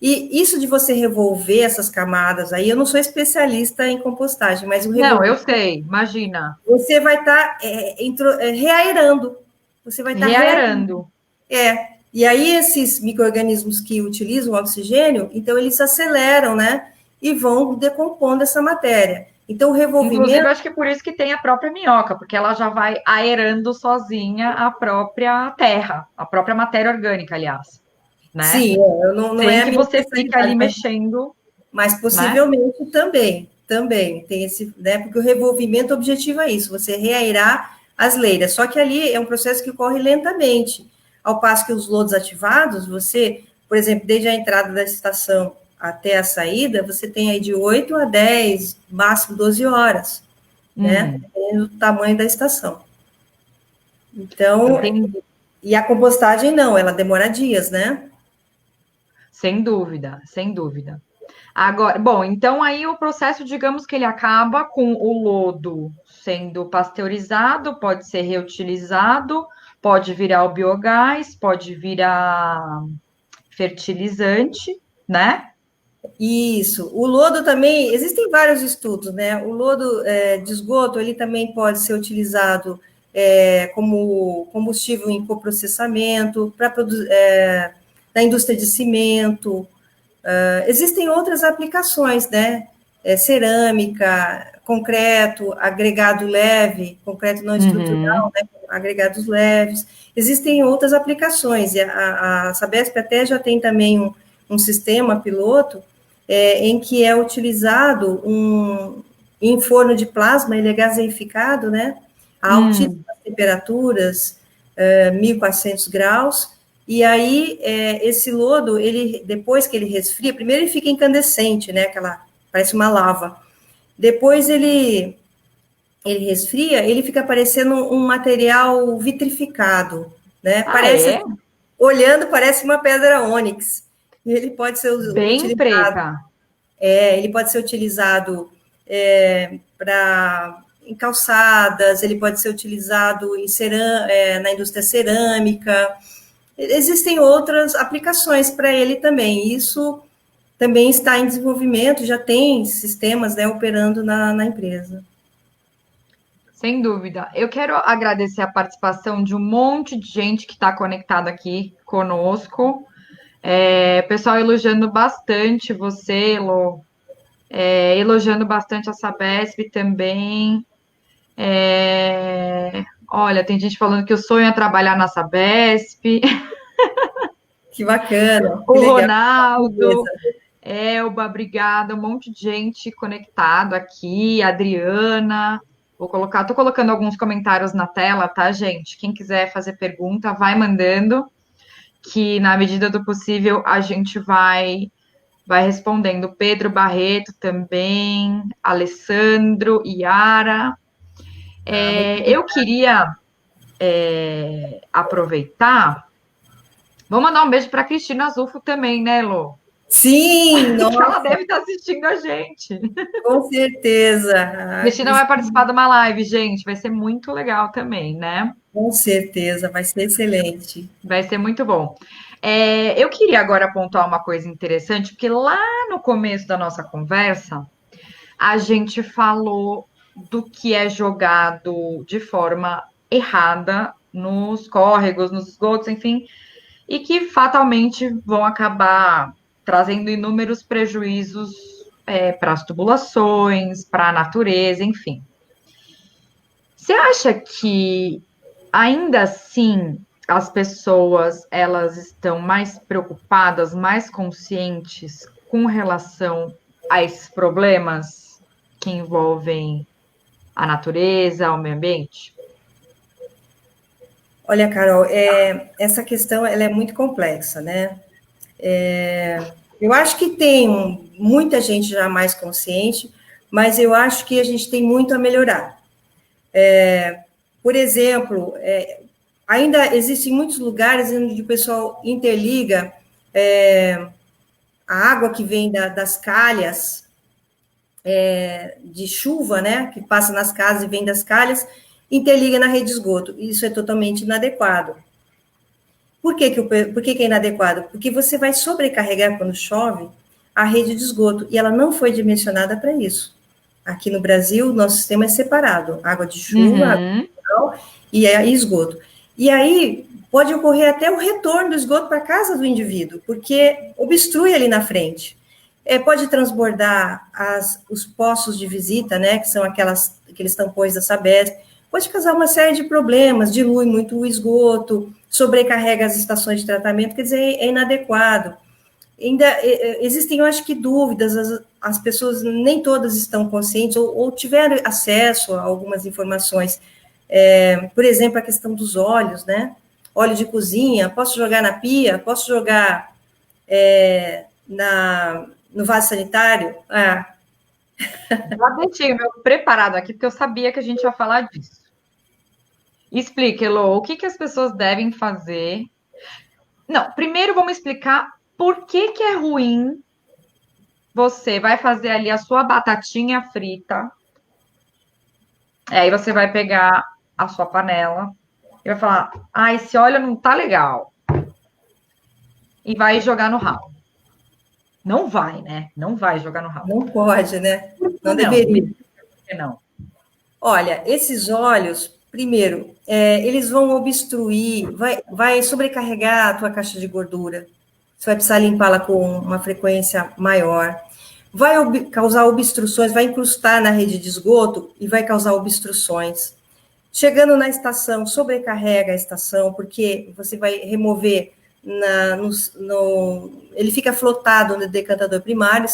E isso de você revolver essas camadas aí, eu não sou especialista em compostagem, mas o Não, eu revolver, sei, imagina. você vai estar reaerando. Você vai estar reaerando. Reaerando. E aí esses micro-organismos que utilizam o oxigênio, então eles aceleram, né? E vão decompondo essa matéria. Então o Inclusive, revolvimento. acho que é por isso que tem a própria minhoca, porque ela já vai aerando sozinha a própria terra, a própria matéria orgânica, aliás, né? Sim, não é Sem a que minha você fique ali especialidade, mexendo, mas né? possivelmente também tem esse, né? Porque o revolvimento objetiva isso, você reairar as leiras. Só que ali é um processo que ocorre lentamente. Ao passo que os lodos ativados, você, por exemplo, desde a entrada da estação até a saída, você tem aí de 8 a 10, máximo 12 horas, né? Hum, Dependendo do tamanho da estação. Então, entendi. e a compostagem não, ela demora dias, né? Sem dúvida, sem dúvida. Agora, bom, então aí o processo, digamos que ele acaba com o lodo sendo pasteurizado, pode ser reutilizado, pode virar o biogás, pode virar fertilizante, né? Isso. O lodo também, existem vários estudos, né? O lodo de esgoto, ele também pode ser utilizado como combustível em coprocessamento, para na indústria de cimento. Existem outras aplicações, né? Cerâmica, concreto, agregado leve, concreto não estrutural, Uhum. né? Agregados leves. Existem outras aplicações, e a Sabesp até já tem também um sistema piloto em que é utilizado em forno de plasma, ele é gaseificado, né? A altíssimas temperaturas, 1.400 graus, e aí esse lodo, ele depois que ele resfria, primeiro ele fica incandescente, né? Parece uma lava. Depois ele resfria, ele fica parecendo um material vitrificado, né? Ah, Parece, é? olhando, parece uma pedra ônix. E ele pode ser Bem utilizado, preta. ele pode ser utilizado para em calçadas, ele pode ser utilizado na indústria cerâmica. Existem outras aplicações para ele também. Isso também está em desenvolvimento, já tem sistemas, né, operando na empresa. Sem dúvida. Eu quero agradecer a participação de um monte de gente que está conectada aqui conosco. Pessoal elogiando bastante você, Elo. Elogiando bastante a Sabesp também. Olha, tem gente falando que o sonho é trabalhar na Sabesp. Que bacana, que O legal. Ronaldo, Beleza. Elba, obrigada. Um monte de gente conectado aqui. Adriana. Tô colocando alguns comentários na tela, tá, gente? Quem quiser fazer pergunta, vai mandando, que na medida do possível a gente vai respondendo. Pedro Barreto também, Alessandro, Yara. Muito Eu obrigada. queria aproveitar. Vou mandar um beijo para Cristina Zufo também, né, Lô? Sim, Que ela nossa, deve estar assistindo a gente. com certeza. Cristina vai participar de uma live, gente. Vai ser muito legal também, né? Com certeza, vai ser excelente. Vai ser muito bom. Eu queria agora pontuar uma coisa interessante, porque lá no começo da nossa conversa, a gente falou do que é jogado de forma errada nos córregos, nos esgotos, enfim, e que fatalmente vão acabar trazendo inúmeros prejuízos para as tubulações, para a natureza, enfim. Você acha que ainda assim as pessoas elas estão mais preocupadas, mais conscientes com relação a esses problemas que envolvem a natureza, o meio ambiente? Olha, Carol, essa questão ela é muito complexa, né? Eu acho que tem muita gente já mais consciente, mas eu acho que a gente tem muito a melhorar. Por exemplo, ainda existem muitos lugares onde o pessoal interliga a água que vem das calhas de chuva, né, que passa nas casas e vem das calhas, interliga na rede de esgoto. Isso é totalmente inadequado. Por que é inadequado? Porque você vai sobrecarregar quando chove a rede de esgoto e ela não foi dimensionada para isso. Aqui no Brasil, nosso sistema é separado: água de chuva, água Uhum. mineral e esgoto. E aí pode ocorrer até o retorno do esgoto para a casa do indivíduo, porque obstrui ali na frente. Pode transbordar os poços de visita, né, que são aqueles tampões da Sabesp, pode causar uma série de problemas, dilui muito o esgoto, sobrecarrega as estações de tratamento, quer dizer, é inadequado. Ainda existem, eu acho que, dúvidas, as pessoas nem todas estão conscientes ou tiveram acesso a algumas informações. Por exemplo, a questão dos óleos, né? Óleo de cozinha, posso jogar na pia? Posso jogar no vaso sanitário? Já deixei o meu preparado aqui, porque eu sabia que a gente ia falar disso. Explique, Elo, o que que as pessoas devem fazer? Não, primeiro vamos explicar por que que é ruim você vai fazer ali a sua batatinha frita. Aí você vai pegar a sua panela e vai falar: ah, esse óleo não tá legal. E vai jogar no ralo. Não vai, né? Não vai jogar no ralo. Não pode, né? Por que Não não? deveria. Por que não? Olha, esses óleos, primeiro, eles vão obstruir, vai sobrecarregar a tua caixa de gordura. Você vai precisar limpá-la com uma frequência maior. Vai causar obstruções, vai incrustar na rede de esgoto e vai causar obstruções. Chegando na estação, sobrecarrega a estação, porque você vai remover, ele fica flotado no decantador primário,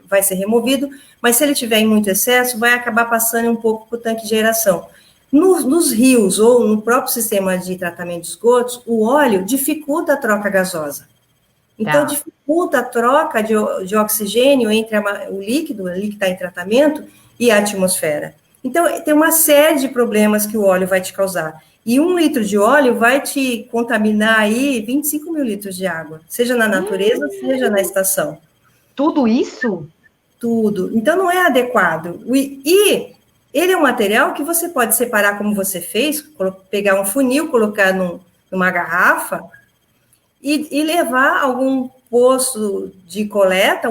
vai ser removido, mas se ele tiver em muito excesso, vai acabar passando um pouco para o tanque de aeração. Nos rios ou no próprio sistema de tratamento de esgotos, o óleo dificulta a troca gasosa. Então, Tá. dificulta a troca de oxigênio entre o líquido que está em tratamento, e a atmosfera. Então, tem uma série de problemas que o óleo vai te causar. E 1 litro de óleo vai te contaminar aí 25 mil litros de água, seja na natureza, seja na estação. Tudo isso? Tudo. Então, não é adequado. E ele é um material que você pode separar como você fez, pegar um funil, colocar numa garrafa e levar algum posto de coleta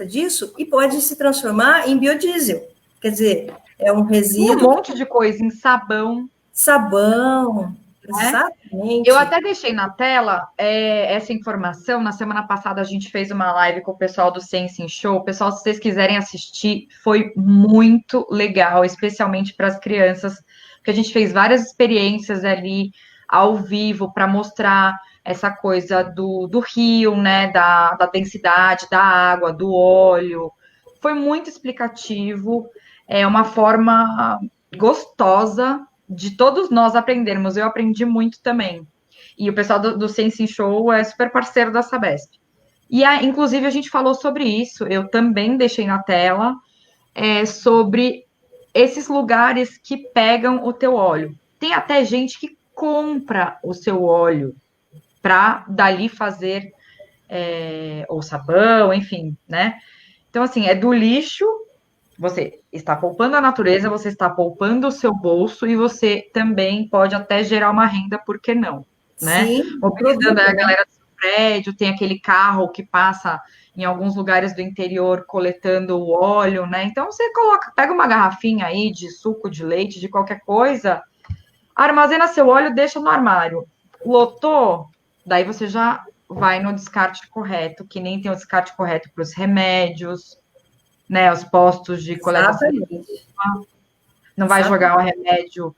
disso, e pode se transformar em biodiesel. Quer dizer, é um Um resíduo. monte de coisa em sabão, Sabão, né? Eu exatamente. até deixei na tela essa informação. Na semana passada a gente fez uma live com o pessoal do Sensing Show. Pessoal, se vocês quiserem assistir, foi muito legal, especialmente para as crianças, porque a gente fez várias experiências ali ao vivo para mostrar essa coisa do rio, né? Da densidade da água, do óleo. Foi muito explicativo. É uma forma gostosa de todos nós aprendermos. Eu aprendi muito também. E o pessoal do Sensing Show é super parceiro da Sabesp. E, inclusive, a gente falou sobre isso. Eu também deixei na tela sobre esses lugares que pegam o teu óleo. Tem até gente que compra o seu óleo para dali fazer ou sabão, enfim, né? Então, assim, é do lixo. Você está poupando a natureza, você está poupando o seu bolso e você também pode até gerar uma renda, por que não? Né? Sim, um Mobilizando produto, a né? galera do seu prédio, tem aquele carro que passa em alguns lugares do interior coletando o óleo, né? Então você pega uma garrafinha aí de suco de leite, de qualquer coisa, armazena seu óleo, deixa no armário. Lotou, daí você já vai no descarte correto, que nem tem o descarte correto para os remédios, né? Os postos de coleta seletiva. Exatamente. Não vai jogar o remédio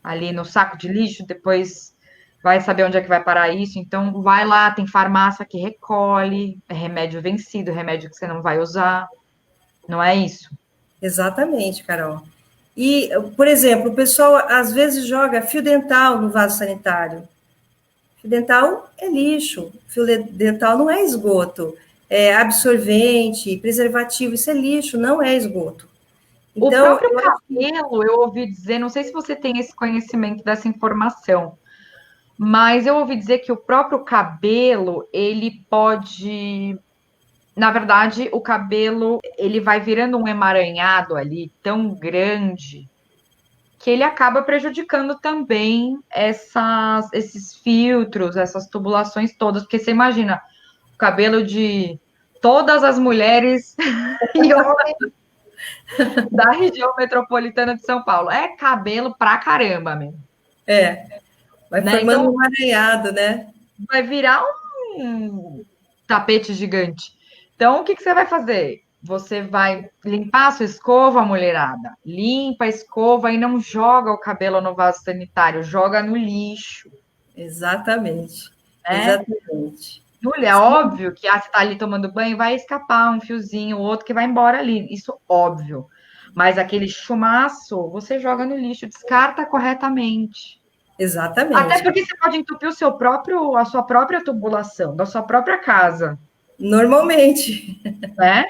ali no saco de lixo, depois vai saber onde é que vai parar isso. Então, vai lá, tem farmácia que recolhe, é remédio vencido, remédio que você não vai usar. Não é isso? Exatamente, Carol. E, por exemplo, o pessoal às vezes joga fio dental no vaso sanitário. Fio dental é lixo, fio dental não é esgoto. É absorvente, preservativo, isso é lixo, não é esgoto. O Então, próprio cabelo, eu ouvi dizer, não sei se você tem esse conhecimento dessa informação, mas eu ouvi dizer que o próprio cabelo, ele pode, na verdade, o cabelo, ele vai virando um emaranhado ali tão grande que ele acaba prejudicando também esses filtros, essas tubulações todas, porque você imagina o cabelo de todas as mulheres e homens da região metropolitana de São Paulo. É cabelo pra caramba, mesmo. vai Né? formando Então um areiado, né? vai virar um tapete gigante. Então o que você vai fazer? Você vai limpar a sua escova, mulherada. Limpa a escova e não joga o cabelo no vaso sanitário, joga no lixo. Exatamente. Né? Exatamente. É óbvio que você está ali tomando banho, vai escapar um fiozinho, outro que vai embora ali. Isso óbvio. Mas aquele chumaço, você joga no lixo, descarta corretamente. Até Exatamente. porque você pode entupir a sua própria tubulação, da sua própria casa, Normalmente. né?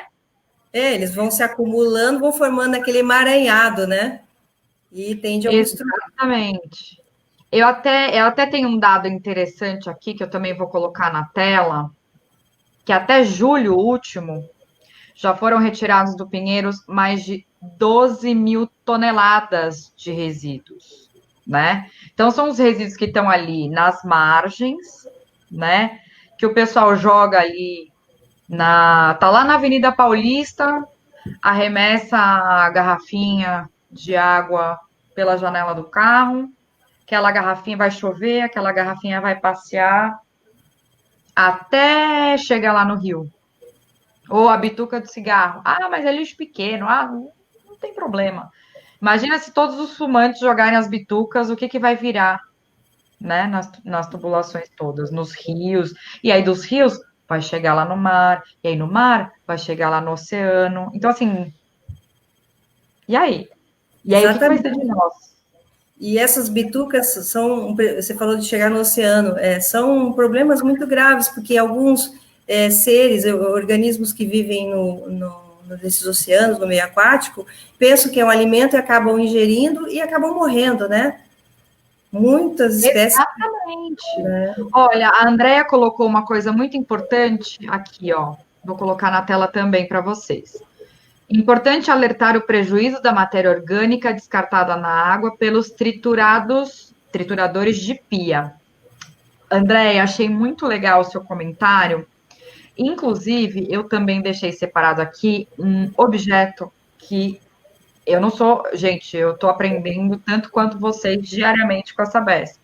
Eles vão se acumulando, vão formando aquele emaranhado, né? E tende a obstruir. Exatamente. Eu até tenho um dado interessante aqui que eu também vou colocar na tela, que até julho último já foram retirados do Pinheiros mais de 12 mil toneladas de resíduos, né? Então são os resíduos que estão ali nas margens, né? Que o pessoal joga ali tá lá na Avenida Paulista, arremessa a garrafinha de água pela janela do carro, aquela garrafinha vai chover, aquela garrafinha vai passear até chegar lá no rio. Ou a bituca de cigarro. Ah, mas é lixo pequeno. Ah, não tem problema. Imagina se todos os fumantes jogarem as bitucas, o que, que vai virar, né? Nas tubulações todas, nos rios. E aí dos rios vai chegar lá no mar. E aí no mar vai chegar lá no oceano. Então, assim, e aí? E aí, o que, que vai ser de Exatamente. nós? E essas bitucas são, você falou de chegar no oceano, são problemas muito graves, porque alguns seres, organismos que vivem nesses oceanos, no meio aquático, pensam que é um alimento e acabam ingerindo e acabam morrendo, né? Muitas espécies. Exatamente. Olha, a Andrea colocou uma coisa muito importante aqui, ó. Vou colocar na tela também para vocês. Importante alertar o prejuízo da matéria orgânica descartada na água pelos trituradores de pia. Andréia, achei muito legal o seu comentário. Inclusive, eu também deixei separado aqui um objeto que eu não sou. Gente, eu estou aprendendo tanto quanto vocês diariamente com essa BES.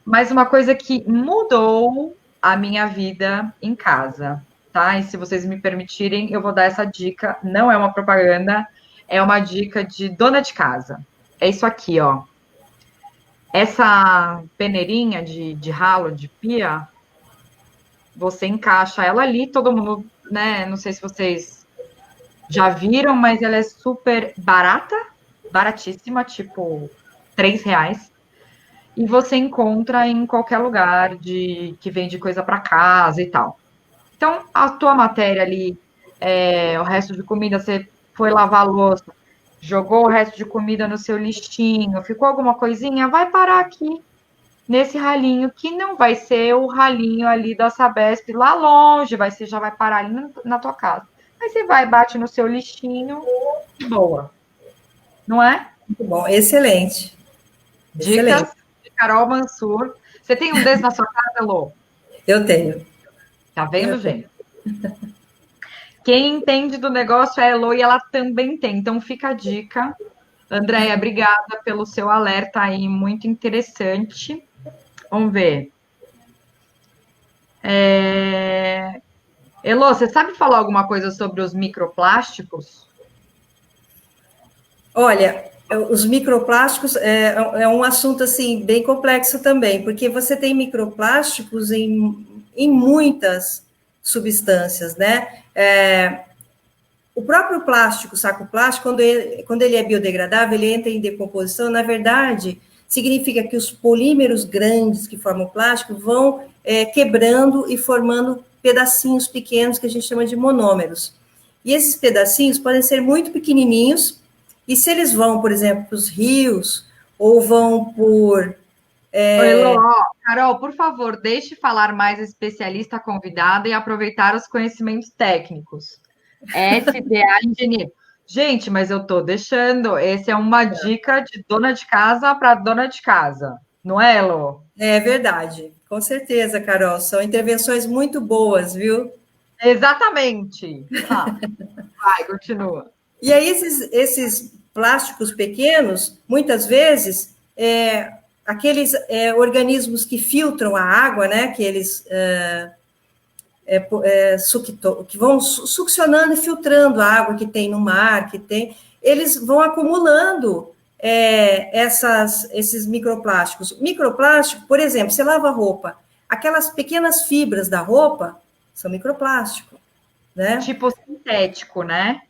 Mas uma coisa que mudou a minha vida em casa, tá? E se vocês me permitirem, eu vou dar essa dica. Não é uma propaganda, é uma dica de dona de casa. É isso aqui, ó. Essa peneirinha de ralo de pia, você encaixa ela ali, todo mundo, né? Não sei se vocês já viram, mas ela é super barata, baratíssima, tipo R$ 3. E você encontra em qualquer lugar que vende coisa para casa e tal. Então, a tua matéria ali, o resto de comida, você foi lavar a louça, jogou o resto de comida no seu lixinho, ficou alguma coisinha, vai parar aqui, nesse ralinho, que não vai ser o ralinho ali da Sabesp lá longe, já vai parar ali na tua casa. Aí você vai, bate no seu lixinho, boa. Não é? Muito bom, excelente. Dicas Excelente. de Carol Mansur. Você tem um desses na sua casa, Lô? Eu tenho. Tá vendo, Eu tenho. gente? Quem entende do negócio é a Elo e ela também tem. Então fica a dica. Andréia, obrigada pelo seu alerta aí, muito interessante. Vamos ver. Elô, você sabe falar alguma coisa sobre os microplásticos? Olha, os microplásticos é um assunto assim bem complexo também, porque você tem microplásticos em muitas substâncias, né? O próprio plástico, saco plástico, quando ele é biodegradável, ele entra em decomposição, na verdade, significa que os polímeros grandes que formam o plástico vão quebrando e formando pedacinhos pequenos que a gente chama de monômeros. E esses pedacinhos podem ser muito pequenininhos, e se eles vão, por exemplo, para os rios, ou vão por... Oi, Elô, ó, Carol, por favor, deixe falar mais a especialista convidada e aproveitar os conhecimentos técnicos. SDA Engenheiro. Gente, mas eu tô deixando. Essa é uma dica de dona de casa para dona de casa, não é, Elô? É verdade, com certeza, Carol, são intervenções muito boas, viu? Exatamente. Vai, continua. E aí, esses plásticos pequenos, muitas vezes, aqueles organismos que filtram a água, né, que eles que vão succionando e filtrando a água que tem no mar, eles vão acumulando esses microplásticos. Microplástico, por exemplo, você lava a roupa, aquelas pequenas fibras da roupa são microplástico, né? Tipo sintético, né?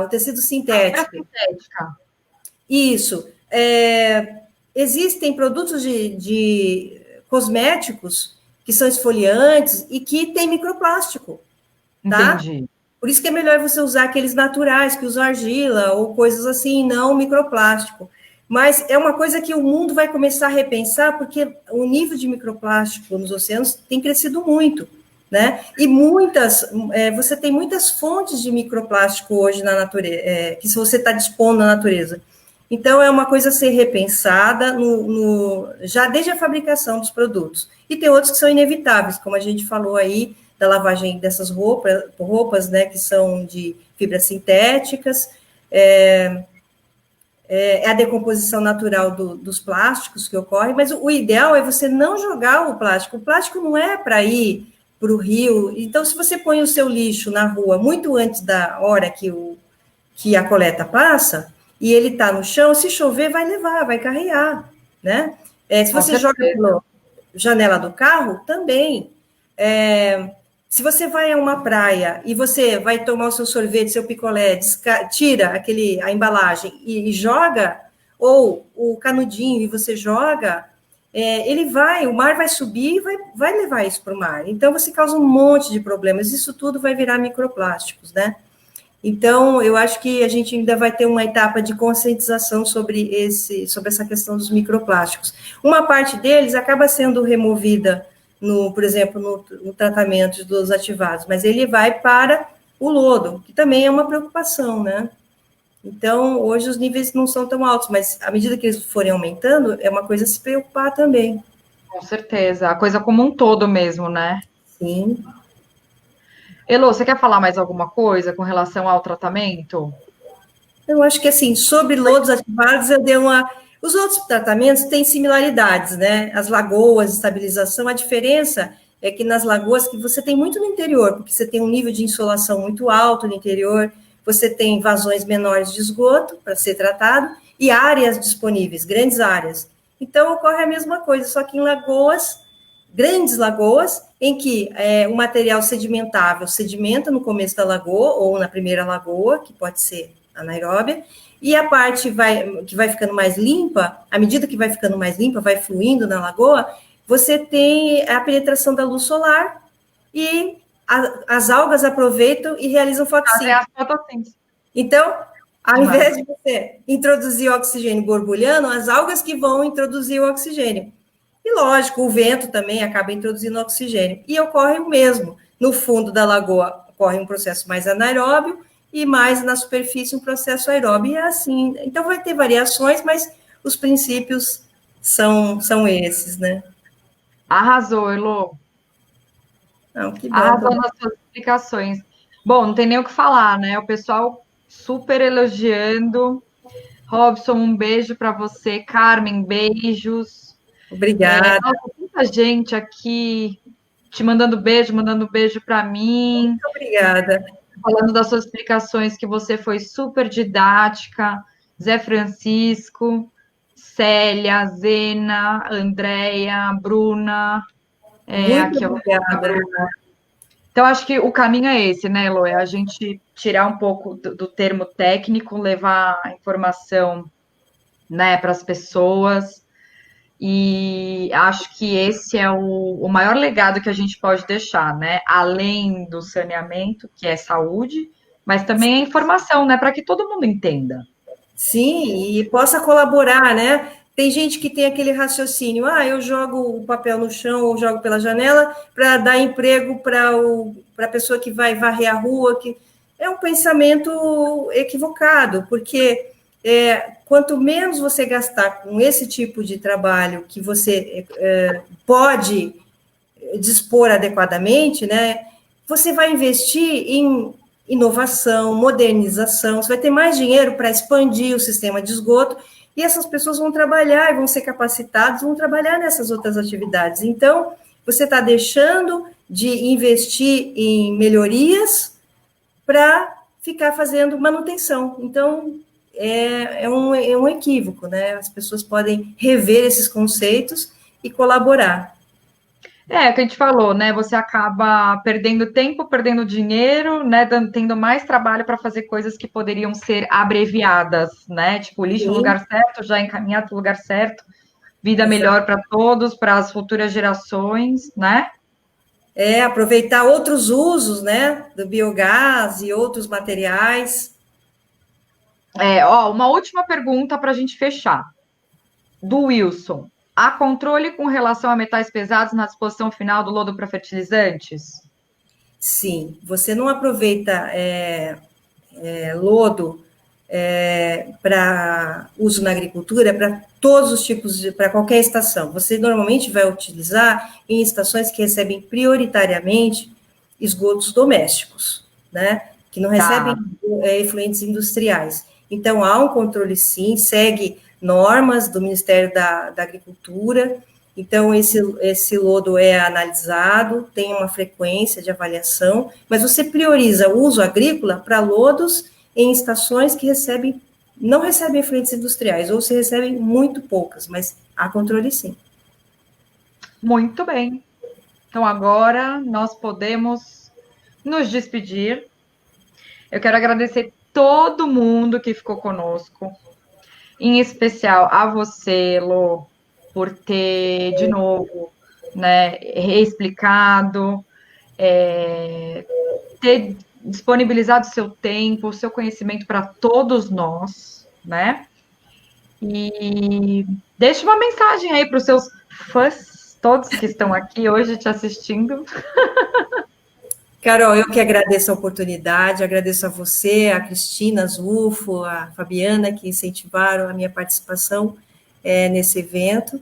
O tecido sintético. Sintética. Isso. Existem produtos de cosméticos que são esfoliantes e que tem microplástico, tá? Entendi. Por isso que é melhor você usar aqueles naturais, que usam argila ou coisas assim, não microplástico. Mas é uma coisa que o mundo vai começar a repensar, porque o nível de microplástico nos oceanos tem crescido muito, né? E você tem muitas fontes de microplástico hoje na natureza, que você está dispondo na natureza. Então, é uma coisa a ser repensada já desde a fabricação dos produtos. E tem outros que são inevitáveis, como a gente falou aí, da lavagem dessas roupas, né, que são de fibras sintéticas, a decomposição natural dos plásticos que ocorre, mas o ideal é você não jogar o plástico. O plástico não é para ir para o rio. Então, se você põe o seu lixo na rua muito antes da hora que a coleta passa, e ele está no chão, se chover, vai levar, vai carregar, né? Se você joga pela janela do carro, também. Se você vai a uma praia e você vai tomar o seu sorvete, seu picolé, tira a embalagem e joga, ou o canudinho e você joga, o mar vai subir e vai levar isso para o mar. Então, você causa um monte de problemas. Isso tudo vai virar microplásticos, né? Então, eu acho que a gente ainda vai ter uma etapa de conscientização sobre essa questão dos microplásticos. Uma parte deles acaba sendo removida, por exemplo, no tratamento dos ativados, mas ele vai para o lodo, que também é uma preocupação, né? Então, hoje os níveis não são tão altos, mas à medida que eles forem aumentando, é uma coisa a se preocupar também. Com certeza. A coisa como um todo mesmo, né? Sim. Elô, você quer falar mais alguma coisa com relação ao tratamento? Eu acho que, assim, sobre lodos ativados, eu dei uma... Os outros tratamentos têm similaridades, né? As lagoas, estabilização, a diferença é que nas lagoas, que você tem muito no interior, porque você tem um nível de insolação muito alto no interior, você tem vazões menores de esgoto para ser tratado e áreas disponíveis, grandes áreas. Então, ocorre a mesma coisa, só que em lagoas, grandes lagoas, em que o material sedimentável sedimenta no começo da lagoa ou na primeira lagoa, que pode ser anaeróbia, e a parte que vai ficando mais limpa, à medida que vai ficando mais limpa, vai fluindo na lagoa, você tem a penetração da luz solar e as algas aproveitam e realizam fotossíntese. Então, ao invés de você introduzir o oxigênio borbulhando, as algas que vão introduzir o oxigênio. E, lógico, o vento também acaba introduzindo oxigênio. E ocorre o mesmo. No fundo da lagoa ocorre um processo mais anaeróbio e mais na superfície um processo aeróbio. E é assim. Então, vai ter variações, mas os princípios são esses, né? Arrasou, Elô. Não, que bom. Arrasou nas suas explicações. Bom, não tem nem o que falar, né? O pessoal super elogiando. Robson, um beijo para você. Carmen, beijos. Obrigada, Nossa, tanta gente aqui te mandando beijo para mim, muito obrigada. falando das suas explicações, que você foi super didática. Zé Francisco, Célia, Zena, Andréia, Bruna, Muito aqui, ó, a obrigada. Bruna. Então, acho que o caminho é esse, né, Elo? É a gente tirar um pouco do termo técnico, levar a informação, né, para as pessoas. E acho que esse é o maior legado que a gente pode deixar, né? Além do saneamento, que é saúde, mas também a informação, né? Para que todo mundo entenda. Sim, e possa colaborar, né? Tem gente que tem aquele raciocínio, eu jogo o papel no chão ou jogo pela janela para dar emprego para a pessoa que vai varrer a rua, que é um pensamento equivocado, porque quanto menos você gastar com esse tipo de trabalho que você pode dispor adequadamente, né? Você vai investir em inovação, modernização, você vai ter mais dinheiro para expandir o sistema de esgoto e essas pessoas vão trabalhar e vão ser capacitadas, vão trabalhar nessas outras atividades. Então, você está deixando de investir em melhorias para ficar fazendo manutenção. Então, é um equívoco, né? As pessoas podem rever esses conceitos e colaborar. É, o que a gente falou, né? Você acaba perdendo tempo, perdendo dinheiro, né? Tendo mais trabalho para fazer coisas que poderiam ser abreviadas, né? Tipo, lixo no Sim, lugar certo, já encaminhado para o lugar certo, vida exato. melhor para todos, para as futuras gerações, né? Aproveitar outros usos, né, do biogás e outros materiais. Uma última pergunta para a gente fechar. Do Wilson. Há controle com relação a metais pesados na disposição final do lodo para fertilizantes? Sim, você não aproveita lodo para uso na agricultura para todos os tipos para qualquer estação. Você normalmente vai utilizar em estações que recebem prioritariamente esgotos domésticos, né? Que não recebem Tá, efluentes industriais. Então, há um controle sim, segue normas do Ministério da Agricultura. Então, esse lodo é analisado, tem uma frequência de avaliação, mas você prioriza o uso agrícola para lodos em estações que não recebem efluentes industriais, ou se recebem muito poucas, mas há controle sim. muito bem. Então agora nós podemos nos despedir. Eu quero agradecer todo mundo que ficou conosco, em especial a você, Lô, por ter de novo, né, reexplicado, ter disponibilizado seu tempo, o seu conhecimento para todos nós, né? E deixe uma mensagem aí para os seus fãs, todos que estão aqui hoje te assistindo. Carol, eu que agradeço a oportunidade, agradeço a você, a Cristina, a Zufo, a Fabiana, que incentivaram a minha participação nesse evento.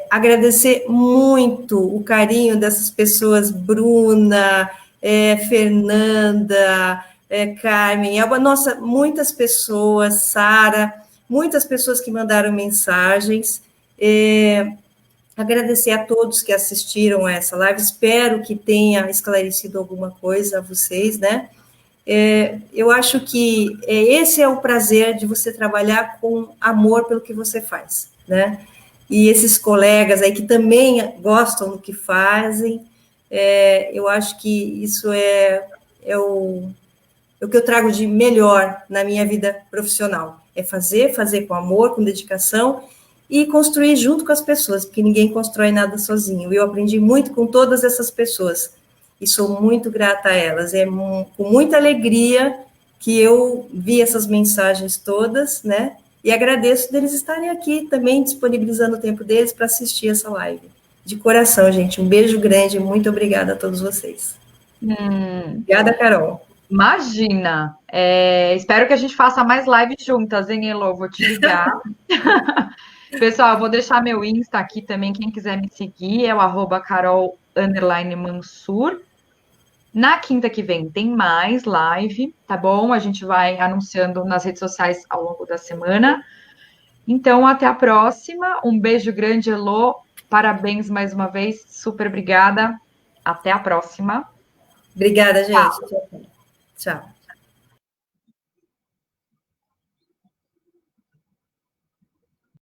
Agradecer muito o carinho dessas pessoas, Bruna, Fernanda, Carmen, nossa, muitas pessoas, Sara, muitas pessoas que mandaram mensagens. Agradecer a todos que assistiram a essa live, espero que tenha esclarecido alguma coisa a vocês, né? Eu acho que esse é o prazer de você trabalhar com amor pelo que você faz, né? E esses colegas aí que também gostam do que fazem, eu acho que isso é o que eu trago de melhor na minha vida profissional. É fazer com amor, com dedicação e construir junto com as pessoas, porque ninguém constrói nada sozinho. Eu aprendi muito com todas essas pessoas e sou muito grata a elas. Com muita alegria que eu vi essas mensagens todas, né? E agradeço deles estarem aqui também disponibilizando o tempo deles para assistir essa live. De coração, gente, um beijo grande, muito obrigada a todos vocês. Obrigada, Carol. Imagina! Espero que a gente faça mais lives juntas, hein, Elo? Vou te ligar. Pessoal, eu vou deixar meu Insta aqui também. Quem quiser me seguir é o @Carol_Mansur. Na quinta que vem tem mais live, tá bom? A gente vai anunciando nas redes sociais ao longo da semana. Então, até a próxima. Um beijo grande, Elô. Parabéns mais uma vez. Super obrigada. Até a próxima. Obrigada, gente. Tchau. Tchau.